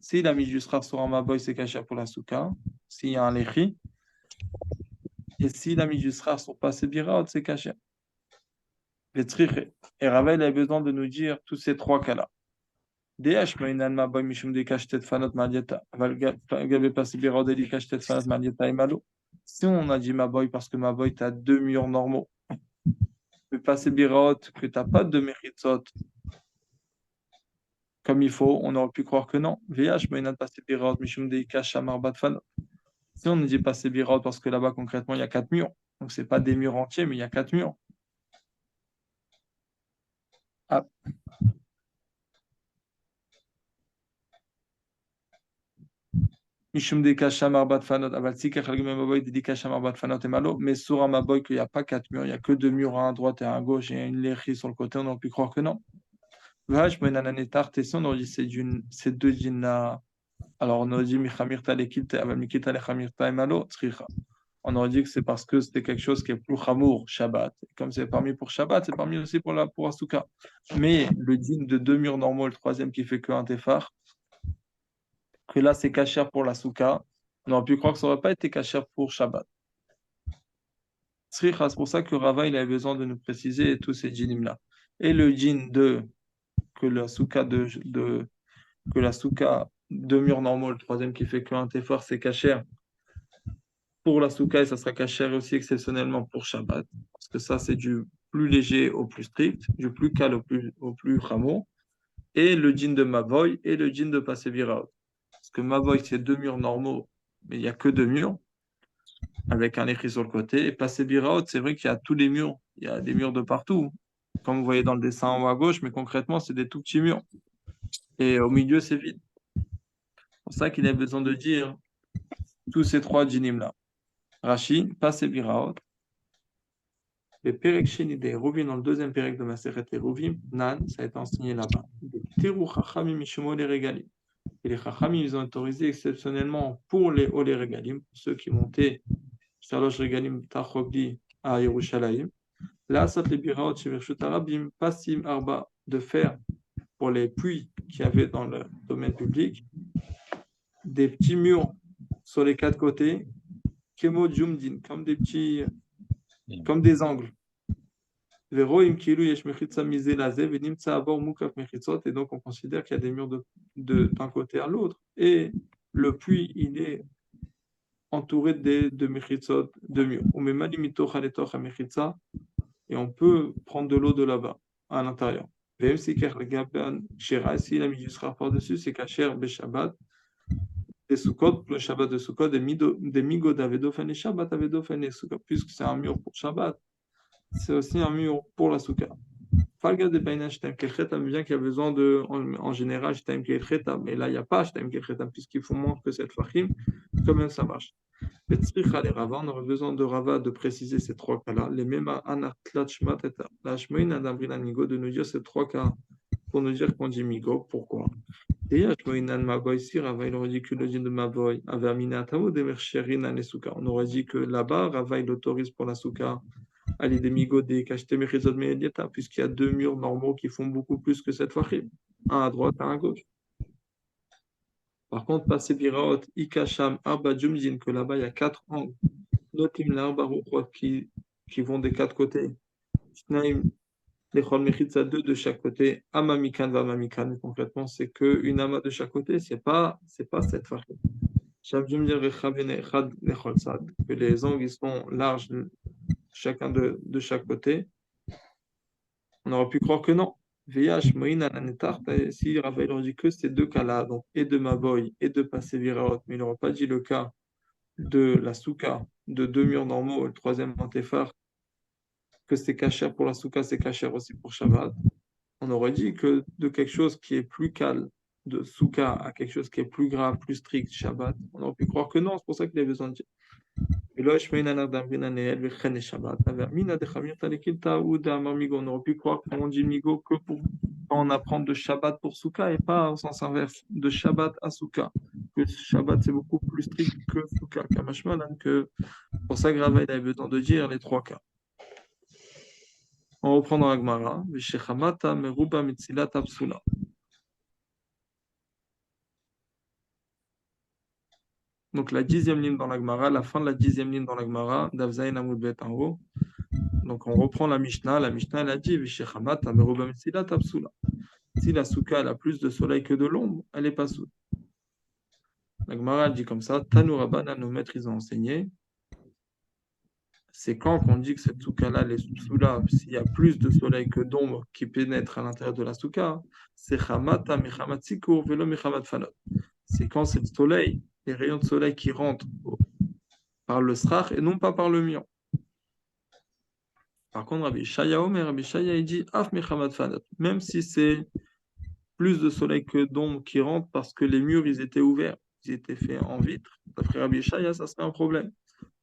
S'il a mis du srar sur un maboy, c'est caché pour la souka. S'il y a un lechi. Et s'il a mis du srar sur passé biraot, c'est caché. Et Ravel a besoin de nous dire tous ces trois cas-là. Si on a dit Maboy parce que Maboy, tu as deux murs normaux, mais passer Birot, que tu n'as pas de méritzot comme il faut, on aurait pu croire que non. Si on ne dit pas Birot parce que là-bas, concrètement, il y a quatre murs. Donc, ce n'est pas des murs entiers, mais il y a quatre murs. Ah. Mais sur un Maboy, qu'il n'y a pas quatre murs, il n'y a que deux murs à droite et à gauche et une lechi sur le côté, on aurait pu croire que non. Si on aurait dit c'est deux djinns. Alors on aurait dit on aurait dit que c'est parce que c'était quelque chose qui est plus chamour, Shabbat. Et comme c'est permis pour Shabbat, c'est permis aussi pour la souka. Mais le din de 2 murs normaux, le troisième qui fait que un tefar, que là c'est kasher pour la souka, on aurait pu croire que ça n'aurait pas été kasher pour Shabbat. C'est pour ça que Rava il avait besoin de nous préciser tous ces djinim-là. Et le djinn de que la souka que la souka 2 murs normaux, le troisième qui fait que un tefar, c'est kasher pour la souka et ça sera kasher aussi exceptionnellement pour Shabbat. Parce que ça, c'est du plus léger au plus strict, du plus calme au plus chameau. Et le djinn de Mavoy et le djinn de Paseviraot. Parce que Mavoy, c'est 2 murs normaux, mais il n'y a que 2 murs, avec un écrit sur le côté. Et Paseviraot, c'est vrai qu'il y a tous les murs, il y a des murs de partout, comme vous voyez dans le dessin en haut à gauche, mais concrètement, c'est des tout petits murs. Et au milieu, c'est vide. C'est pour ça qu'il a besoin de dire tous ces trois djinim-là. Rashi, Paseviraot. Le Perek Sheni des Eruvim, dans le deuxième Perek de Maseret Eruvim, Nan, ça a été enseigné là-bas. Teru Chachamim Mishmo les Regalim. Et les Chachamim, ils ont autorisé exceptionnellement pour les Olé Regalim, pour ceux qui montaient Shalosh Regalim Tachogli à Yerushalayim, là, ça les Biraot Shevershut Arabim, Passim Arba, de faire pour les puits qu'il y avait dans le domaine public, des petits murs sur les quatre côtés, Kemo Jumdin, comme des angles. Et donc on considère qu'il y a des murs d'un côté à l'autre. Et le puits, il est entouré de mechitzot, de murs. Et on peut prendre de l'eau de là-bas, à l'intérieur. Si la mis du sera par-dessus, c'est kasher Shabbat, des Sukkot, le Shabbat de Sukkot, des Migod Avedofen et Shabbat Avedofen et Sukkot, puisque c'est un mur pour Shabbat. C'est aussi un mur pour la souka. Falga de Baina Shtaim Kelchetam, bien qu'il y a besoin de, en général, Shtaim Kelchetam, mais là, il n'y a pas Shtaim Kelchetam, puisqu'il faut moins que cette Fahim, quand même ça marche. Petzricha les Rava, on aurait besoin de Rava de préciser ces trois cas-là. Les mêmes Anatlat Shmat et Lashmoin Adamrina Migo, de nous dire ces trois cas pour nous dire qu'on dit Migo. Pourquoi? Et Ashmoinan Maboy, si Rava, il aurait dit que le din de Maboy avait Amina Tamo de Mercherin Anesuka. On aurait dit que là-bas, Rava, il autorise pour la souka. Allez, des migodés, cachetés mechizot me'edieta, puisqu'il y a 2 murs normaux qui font beaucoup plus que cette fachim, un à droite, un à gauche. Par contre, passer biraot, ikasham, arba jumzin, que là-bas il y a 4 angles, notim l'arba ruchot qui vont des 4 côtés, shnaim, lechol mechitza, 2 de chaque côté, amamikan va amamikan, concrètement c'est qu'une ama de chaque côté, c'est pas cette fachim. Sham jumzin rechavene echad lechol sad, que les angles ils sont larges, chacun de chaque côté. On aurait pu croire que non. VH, Moïna, Nanetar, si Raphaël aurait dit que ces deux cas-là, donc et de Maboy et de Paseviraot, mais il n'aurait pas dit le cas de la souka, de 2 murs normaux, et le troisième antéphare, que c'est kasher pour la souka, c'est kasher aussi pour Shabbat. On aurait dit que de quelque chose qui est plus calme, de souka, à quelque chose qui est plus grave, plus strict, Shabbat, on aurait pu croire que non, c'est pour ça qu'il avait besoin de dire. On aurait pu croire qu'on dit migo que pour quand on apprend de Shabbat pour Souka et pas au sens inverse, de Shabbat à Souka. Que Shabbat c'est beaucoup plus strict que Souka, que pour ça Rava il avait besoin de dire les trois cas. On reprend dans la Gemara. Vishechamata meruba mitzilat absula. Donc la 10e ligne dans la Gemara, la fin de la 10e ligne dans la Gemara, Davzaïn Amoud Bet en haut. Donc on reprend la Mishnah elle a dit Vishechamata meruba mitzilat absula. Si la souka elle a plus de soleil que de l'ombre, elle n'est pas soud. La Gemara dit comme ça, Tanu Rabbanan, nos maîtres ils ont enseigné, c'est quand on dit que cette souka-là, les soula, s'il y a plus de soleil que d'ombre qui pénètre à l'intérieur de la souka, c'est chamata mechamat sikur velo mechamat fanot. C'est quand c'est le soleil, les rayons de soleil qui rentrent par le srach et non pas par le mur. Par contre, Rabbi Shaya il dit af mechamat fanot, même si c'est plus de soleil que d'ombre qui rentre parce que les murs ils étaient ouverts, ils étaient faits en vitre. D'après Rabbi Shaya, ça serait un problème.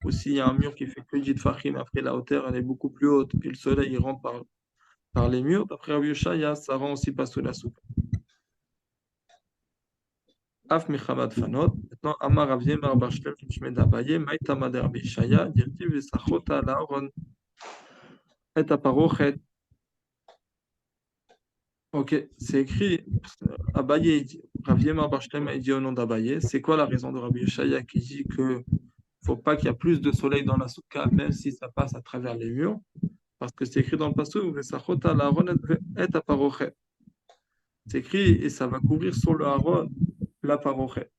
Ou s'il y a un mur qui fait que dit fachim, après la hauteur elle est beaucoup plus haute, puis le soleil il rentre par les murs, d'après Rabbi Shaya, ça rend aussi pas sous la soupe. Af Mechamad Fanot. Maintenant, Amar Avie Mar Bashlem Shmed Abaye, Maïtama de Rabbi Shaya, Dirtiv Vesachota Laron, Et Aparochet. Ok, c'est écrit, Abaye, Rabbi Mar Bashlem a dit au nom d'Abaye. C'est quoi la raison de Rabbi Shaya qui dit que faut pas qu'il y ait plus de soleil dans la soukha, même si ça passe à travers les murs? Parce que c'est écrit dans le passage, Vesachota Laron et Aparochet. C'est écrit et ça va couvrir sur le Haron, la Parochet.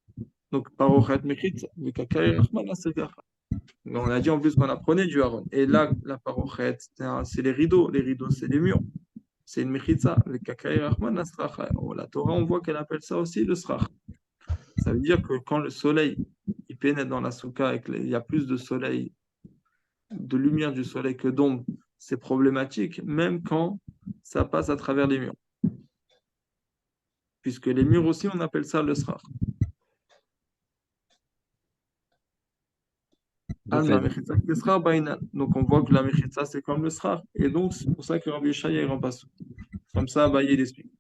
Donc, Parochet Mechitza, Vikakai Rachman, on a dit en plus qu'on apprenait du Haron. Et là, la Parochet, c'est les rideaux. Les rideaux, c'est les murs. C'est une Mechitza. Vikakai Rachman, la Torah, on voit qu'elle appelle ça aussi le Srach. Ça veut dire que quand le soleil il pénètre dans la soukha et qu'il y a plus de soleil, de lumière du soleil que d'ombre, c'est problématique, même quand ça passe à travers les murs. Puisque les murs aussi, on appelle ça le Srach. Donc on voit que la mechitza c'est comme le srar. Et donc c'est pour ça que Rabbi Yeshaya il rend pas souk. Comme ça, Abaye il explique.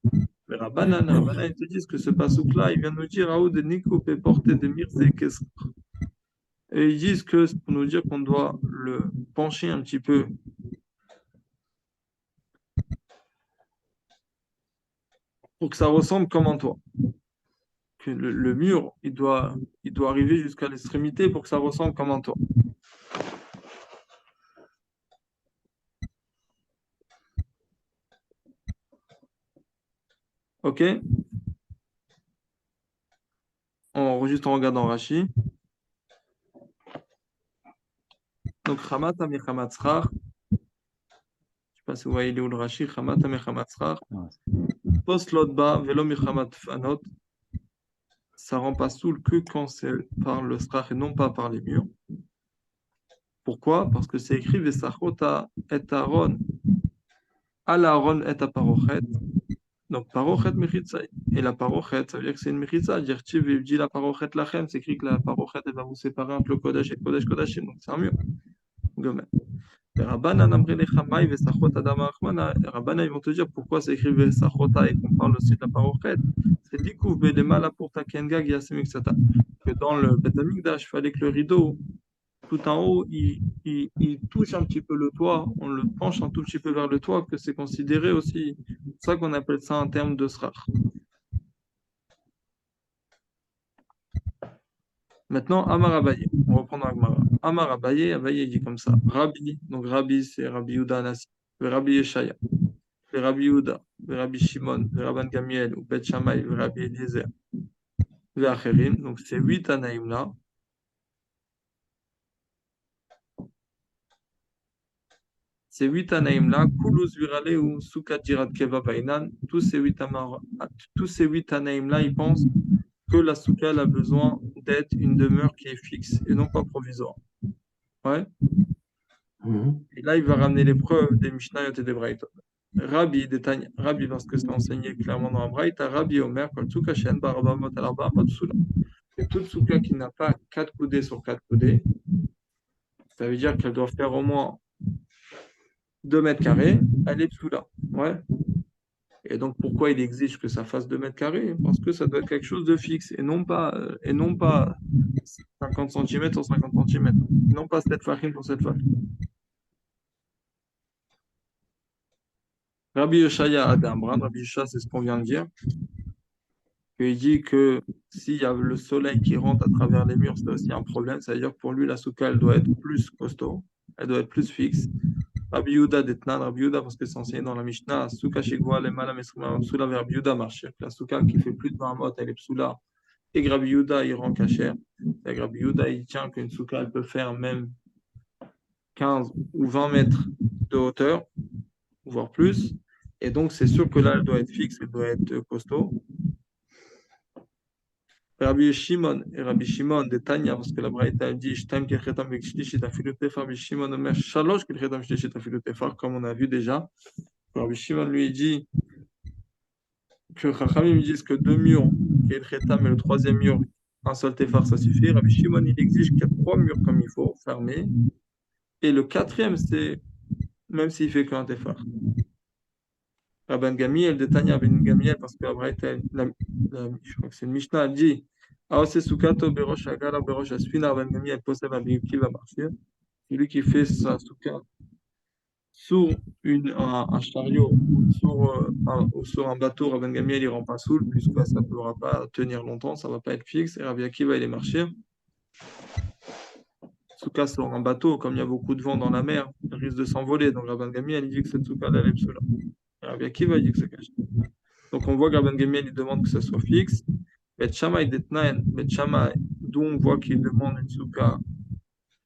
Mais Rabbanan, ils te disent que ce pasouk-là, il vient nous dire Aoud Nikope porte de Mirze Kesra. Et ils disent que c'est pour nous dire qu'on doit le pencher un petit peu. Pour que ça ressemble comme en toi. Que le mur, il doit arriver jusqu'à l'extrémité pour que ça ressemble comme en toi. Ok? On regarde en Rashi. Donc, Chamat Amechamat Srar. Je ne sais pas si vous voyez où le Rashi. Chamat Amechamat Srar. Post Lotba, Velo Mechamat Fanot. Ça rend pas soul que quand c'est par le Srar et non pas par les murs. Pourquoi? Parce que c'est écrit Vesachota et Aaron. Al Aaron et Parochet. Donc, Parochet Mechitza. Et la Parochet, ça veut dire que c'est une Mechitza. Dire Tiv dit la Parochet Lachem. C'est écrit que la Parochet, elle va vous séparer entre le Kodesh et le Kodesh Kodashim. Donc, c'est un mur. Rabbanan, ils vont te dire pourquoi c'est écrit Vesachota et qu'on parle aussi de la Parochet. C'est Dikouf Belemala pour ta Kengag Yasemik Sata. Que dans le Beth Amikdash, il fallait que le rideau, tout en haut, il touche un petit peu le toit, on le penche un tout petit peu vers le toit, que c'est considéré aussi. C'est ça qu'on appelle ça en termes de srar. Maintenant, Amar Abaye. On reprend dans Agmara. Amar Abaye, Abaye dit comme ça. Rabbi, donc Rabbi, c'est Rabbi Yehuda Nassi, Rabbi Yeshaya, Rabbi Yehuda, Rabbi Shimon, Rabban Gamiel, ou Bet Shammai, Rabbi Eliezer, Acherim. Donc, ces 8 Anaïm là. Ces 8 Anaïm là, Kuluz Virale ou Sukat Jirat Keva Bainan, tous ces 8 Anaïm là, ils pensent que la Souka a besoin d'être une demeure qui est fixe et non pas provisoire. Ouais. Et là, il va ramener les preuves des Mishnayot et des Braïtot. Rabbi, Rabbi, parce que c'est enseigné clairement dans la Braïta, Rabbi Omer, Kol Shen, Barabamot, Alarbamot, Soula. Et toute Souka qui n'a pas 4 coudées sur 4 coudées, ça veut dire qu'elle doit faire au moins 2 mètres carrés, elle est Soula. Ouais. Et donc, pourquoi il exige que ça fasse 2 mètres carrés? Parce que ça doit être quelque chose de fixe et non pas 50 cm sur 50 cm. Non pas cette farine pour cette farine. Rabbi Yeshaya Adamran, Rabbi Yeshaya, c'est ce qu'on vient de dire. Il dit que s'il y a le soleil qui rentre à travers les murs, c'est aussi un problème. C'est-à-dire que pour lui, la soukha, elle doit être plus costaud, elle doit être plus fixe. Rabbi Yehuda d'Etnan, Rabbi Yehuda, parce que c'est enseigné dans la Mishnah, Soukha Shigwa, les Malam Esrima, Psula vers Rabbi Yehuda marche. La soukha qui fait plus de 20 mot, elle est Psula. Et Rabbi Yehuda, il rend cachère. Et Rabbi Yehuda, il tient qu'une soukha, elle peut faire même 15 ou 20 mètres de hauteur, voire plus. Et donc, c'est sûr que là, elle doit être fixe, elle doit être costaud. Rabbi Shimon et Rabbi Shimon de Tanya, parce que la Braïta dit Shtaim Kelchetam Vekshlishi Tafilu Tefar, Rabbi Shimon Omer Shalosh Kelchetam Shlishi Tafilu Tefar, comme on a vu déjà. Rabbi Shimon lui dit que Chachamim disent que 2 murs, Kelchetam et le 3e mur, un seul Tefar, ça suffit. Rabbi Shimon, il exige qu'il y a 3 murs comme il faut, fermés. Et le 4e, c'est même s'il fait qu'un Tefar. Rabban Gamiel de Tanya, Rabban Gamiel, parce que la Braïta, je crois que c'est une Mishnah, elle dit Aose Sukato Berosh Agala Berosh Aspina Ben Gami El Poseb qui va partir. Celui qui fait sa souka sur un chariot ou sur un bateau, Rabban Gamiel il rend pas soul, puisque ça ne pourra pas tenir longtemps, ça ne va pas être fixe, et Rabbi Akiva il est marché. Souka sur un bateau, comme il y a beaucoup de vent dans la mer, il risque de s'envoler, donc Rabban Gamiel il dit que cette souka elle est psoula. Et Rabbi Akiva il dit que c'est caché. Donc on voit que Rabban Gamiel il demande que ça soit fixe. Bet Shammai Detnaen, Bet Shammai, d'où on voit qu'il demande une souka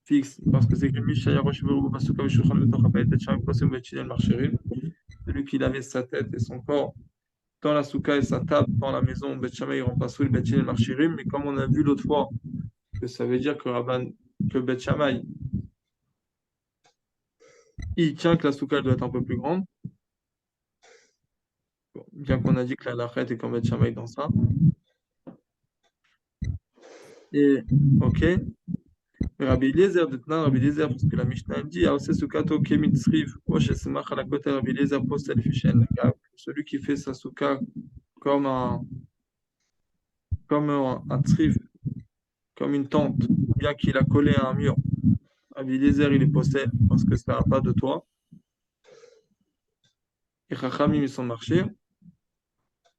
fixe, parce que c'est que Mishaya Rosh Beru Basuka Vishulchan Betoch Habayit Bet Shammai Posem Bet Shinel Marcherim, celui qui avait sa tête et son corps dans la souka et sa table dans la maison, Bet Shammai il rend pas sous le Bet Shinel Marcherim, mais comme on a vu l'autre fois, que ça veut dire que Bet Shammai il tient que la souka doit être un peu plus grande, bien qu'on a dit que la lachet est comme Bet Shammai dans ça. Et ok. Rabbi Eliezer, Rabbi Eliezer, parce que la Mishnah elle dit, Sukato Kemit Sriv, Semach à la côté Rabbi Eliezer Postel Fishen, celui qui fait sa souka comme un tsrif, comme une tente, ou bien qu'il a collé à un mur. Rabbi Eliezer, il est possède parce que ça n'a pas de toit. Et Chachamim, ils sont marchés.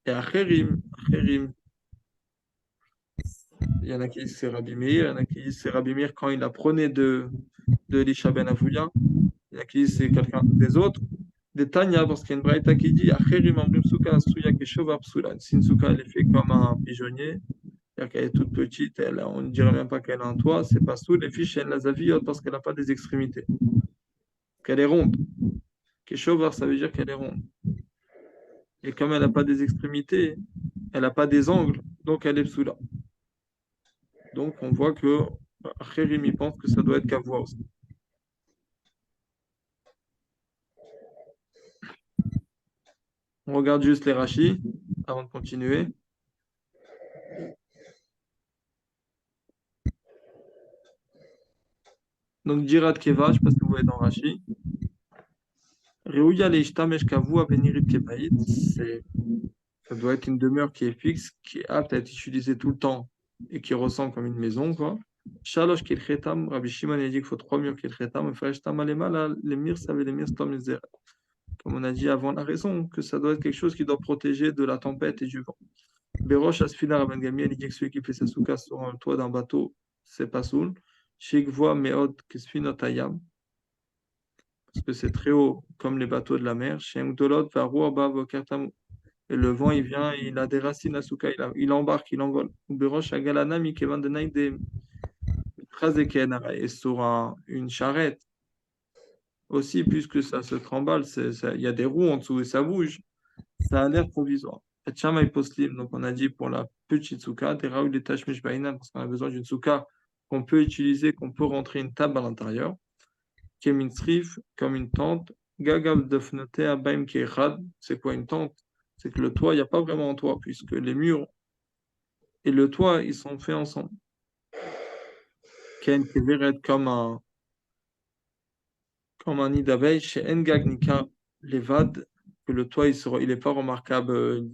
Et Acherim, il y en a qui disent c'est Rabbi Meir, il y en a qui disent c'est Rabbi Meir quand il apprenait de Elisha ben Avouya. Il y en a qui disent c'est quelqu'un des autres. Des Tanya, parce qu'il y a une braïta qui dit Acherim amrim souka suya keshova psula. Si une souka elle est faite comme un pigeonnier, c'est-à-dire qu'elle est toute petite, on ne dirait même pas qu'elle a un toit, c'est pas sous les fiches, elle la zaviote parce qu'elle n'a pas des extrémités. Qu'elle est ronde. Keshova, ça veut dire qu'elle est ronde. Et comme elle n'a pas des extrémités, elle n'a pas des angles, donc elle est psula. Donc on voit que Acherim il pense que ça doit être kavua aussi. On regarde juste les rachis avant de continuer. Donc, Jirat Keva, je ne sais pas si vous voyez dans Rashi. Reuya leishtamesh kavua benirit kebaït, ça doit être une demeure qui est fixe, qui est apte à être utilisée tout le temps et qui ressemble comme une maison, quoi. Shalosh kilchetam, Rabbi Shimon a dit qu'il faut 3 murs kilchetam, et freshtam alema, les murs, ça veut les murs stom les. Comme on a dit avant la raison, que ça doit être quelque chose qui doit protéger de la tempête et du vent. Berosh Asfina Rabban Gamiel, il dit que celui qui fait sa souka sur un toit d'un bateau, c'est pas soul. Shikvoa Meod Kesfinot Ayam, parce que c'est très haut, comme les bateaux de la mer. Shem Dolot Varua Bavokatam. Et le vent, il vient, il a des racines à souka, il embarque, il envole. Berosh Agalana Mikevan Denaï de Trazekenara. Et sur une charrette, aussi, puisque ça se tremballe, il y a des roues en dessous et ça bouge. Ça a l'air provisoire. Et Chamay Poslim, donc on a dit pour la petite souka, des raoul des tashmish bainan, parce qu'on a besoin d'une souka qu'on peut utiliser, qu'on peut rentrer une table à l'intérieur. Kemin srif, comme une tente. Gagav dofnote abaim keirad, c'est quoi une tente? C'est que le toit, il n'y a pas vraiment un toit, puisque les murs et le toit, ils sont faits ensemble. Ken keveret comme un nid d'abeille, chez Engag Nika Levad, que le toit, il n'est pas remarquable,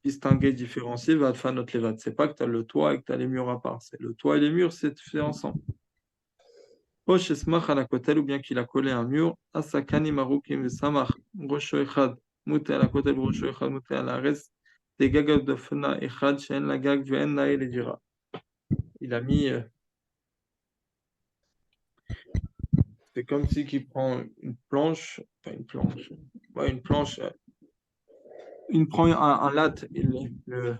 distingué, différencié, va faire notre Levad. C'est pas que tu as le toit et que tu as les murs à part. C'est le toit et les murs, c'est fait ensemble. Poche Esmach à la kotel, ou bien qu'il a collé un mur, Asakani Marukim Samach, Rosho Echad, Mouté à la kotel, Rosho Echad, Mouté à la reste, des gagav de Fena Echad, Shen la gag, Ven la et dira. Il a mis. C'est comme si qu'il prend une planche, pas une planche, ouais, une planche, il prend un latte, le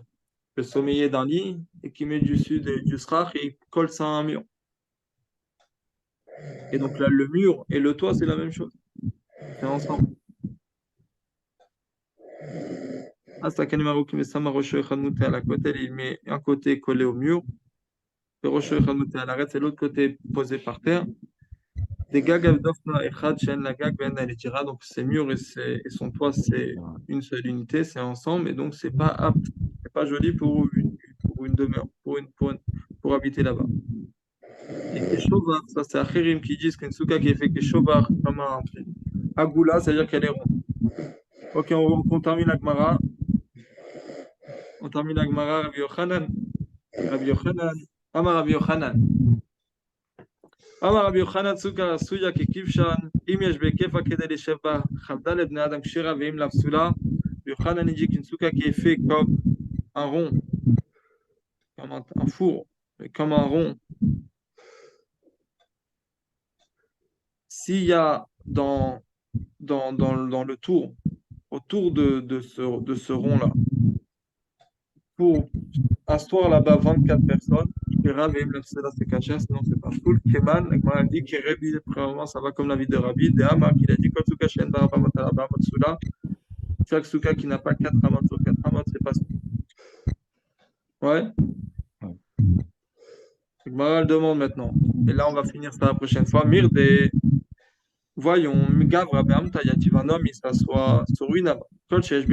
sommeiller d'un lit, et qui met du sud et du srach, et il colle ça à un mur. Et donc là, le mur et le toit, c'est la même chose. C'est ensemble. Il met un côté collé au mur, et l'autre côté posé par terre. Des gag donc ces murs et son toit, c'est une seule unité, c'est ensemble, et donc c'est pas apte, c'est pas joli pour une demeure, pour habiter là-bas. Et Keshovar, ça c'est Acherim qui disent qu'une souka qui est fait Keshovar comme un Agoula, c'est-à-dire qu'elle est ronde. Ok, on termine la Gemara. On termine la Gemara, Rabbi Yochanan. Rabbi Yochanan, Amar Rabbi Yochanan. אמר רבי יוחנן סוכר עשויה ככבשן, אם יש בהיקפה כדי לשב בה, חלדה לבני אדם כשרה ואם לאו פסולה. Yochanan dit qu'une souka qui est fait comme un rond, comme un four, mais comme un rond, s'il y a dans le tour, autour de ce rond-là, pour asseoir là-bas 24 personnes, c'est caché, sinon c'est pas full. Keman, a dit que Rabbi, premièrement, ça va comme la vie de Rabbi. De Amar, il a dit que chaque souka qui n'a pas 4 amot sur 4 amot, c'est pas ça. Ouais. Gemara demande maintenant. Et là, on va finir ça la prochaine fois. Mirde, voyons, Gavra Beamtaya, un homme, il s'assoit sur une ama. Tout ce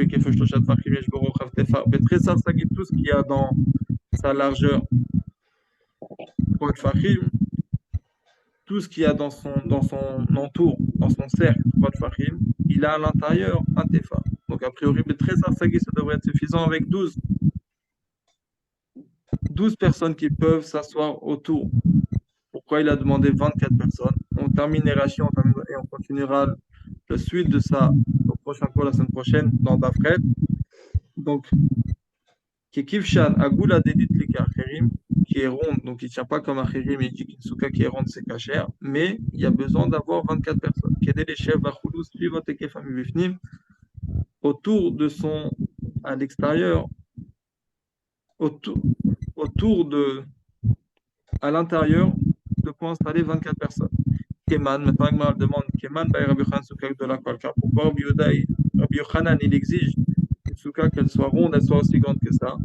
qu'il y a dans sa largeur, tout ce qu'il y a dans son entour, dans son cercle, il a à l'intérieur un tefa. Donc, a priori, ça devrait être suffisant avec 12 personnes qui peuvent s'asseoir autour. Pourquoi il a demandé 24 personnes? On termine les rachis et on continuera la suite de ça au prochain cours la semaine prochaine dans Dafred. Donc, qui Kivshan, Agula Dedit Likacherim, qui est ronde, donc il ne tient pas comme un Cherim, il dit qu'une souka qui est ronde, c'est cachère, mais il y a besoin d'avoir 24 personnes. Autour de son, à l'extérieur, à l'intérieur, de quoi installer 24 personnes. Keman, maintenant Agmar demande, Keman, Rabbi Yochanan souka de la Kolka. Pourquoi Rabbi Yochanan, il exige une souka qu'elle soit ronde, elle soit aussi grande que ça?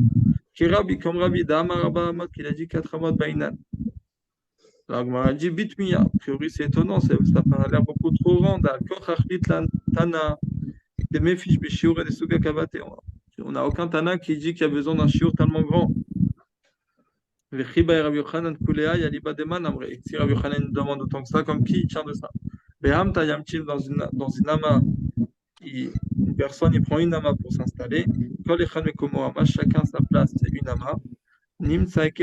Comme Rabbi Damar Abba Amot, qu'il a dit 4 amot Bainan. L'Agmar a dit Bitmiya. A priori, c'est étonnant, ça a l'air beaucoup trop rond. Tana, des méfiches, Béchiour et des souka Kabate. On n'a aucun Tana qui dit qu'il y a besoin d'un chiour tellement grand. Si Rabbi Yochanan demande autant que ça, comme qui tient de ça? Dans une ama, une personne, il prend une ama pour s'installer. Chacun sa place, c'est une ama. C'est-à-dire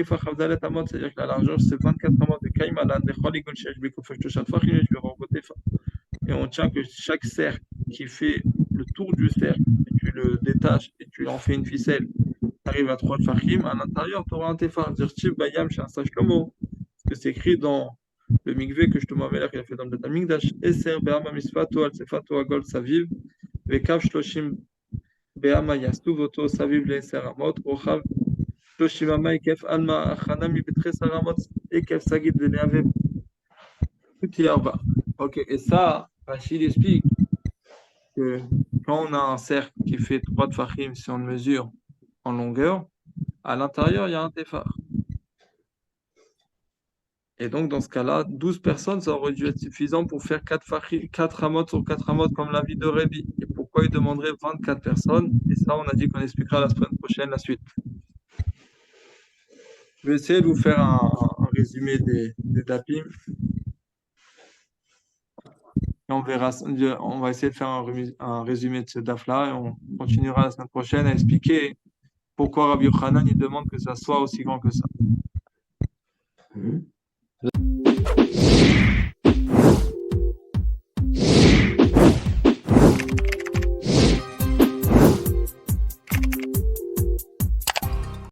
que la largeur, c'est 24 amot de Kaimalan, et on tient que chaque cercle qui fait le tour du cercle, et tu le détaches et tu en fais une ficelle, arrive à 3 tfachim, à l'intérieur, tu auras un tefar. Dire Tiv Bayam chez un Shlomo. Parce que c'est écrit dans le mikvé que je te m'avais qu'il a fait dans le Betamikdash. Eser Be'ama Misfato al Sefato Agol Saviv. Vekav Shloshim Be'ama Yastu Voto Saviv le Eser Amot. Rochav Shloshim Ama Ekef Alma Achana Mi Betre Saramot. Ekef Sagid de Neave. Tout y va. Ok, et ça, Rachid explique que quand on a un cercle qui fait 3 tfachim, si on le mesure en longueur, à l'intérieur, il y a un tefar. Et donc, dans ce cas-là, 12 personnes, ça aurait dû être suffisant pour faire 4 amot sur 4 amot comme l'avis de Rébi. Et pourquoi il demanderait 24 personnes? Et ça, on a dit qu'on expliquera la semaine prochaine la suite. Je vais essayer de vous faire un résumé des dapim. Et on verra, on va essayer de faire un résumé de ce daf-là et on continuera la semaine prochaine à expliquer pourquoi Rabbi Yochanan il demande que ça soit aussi grand que ça.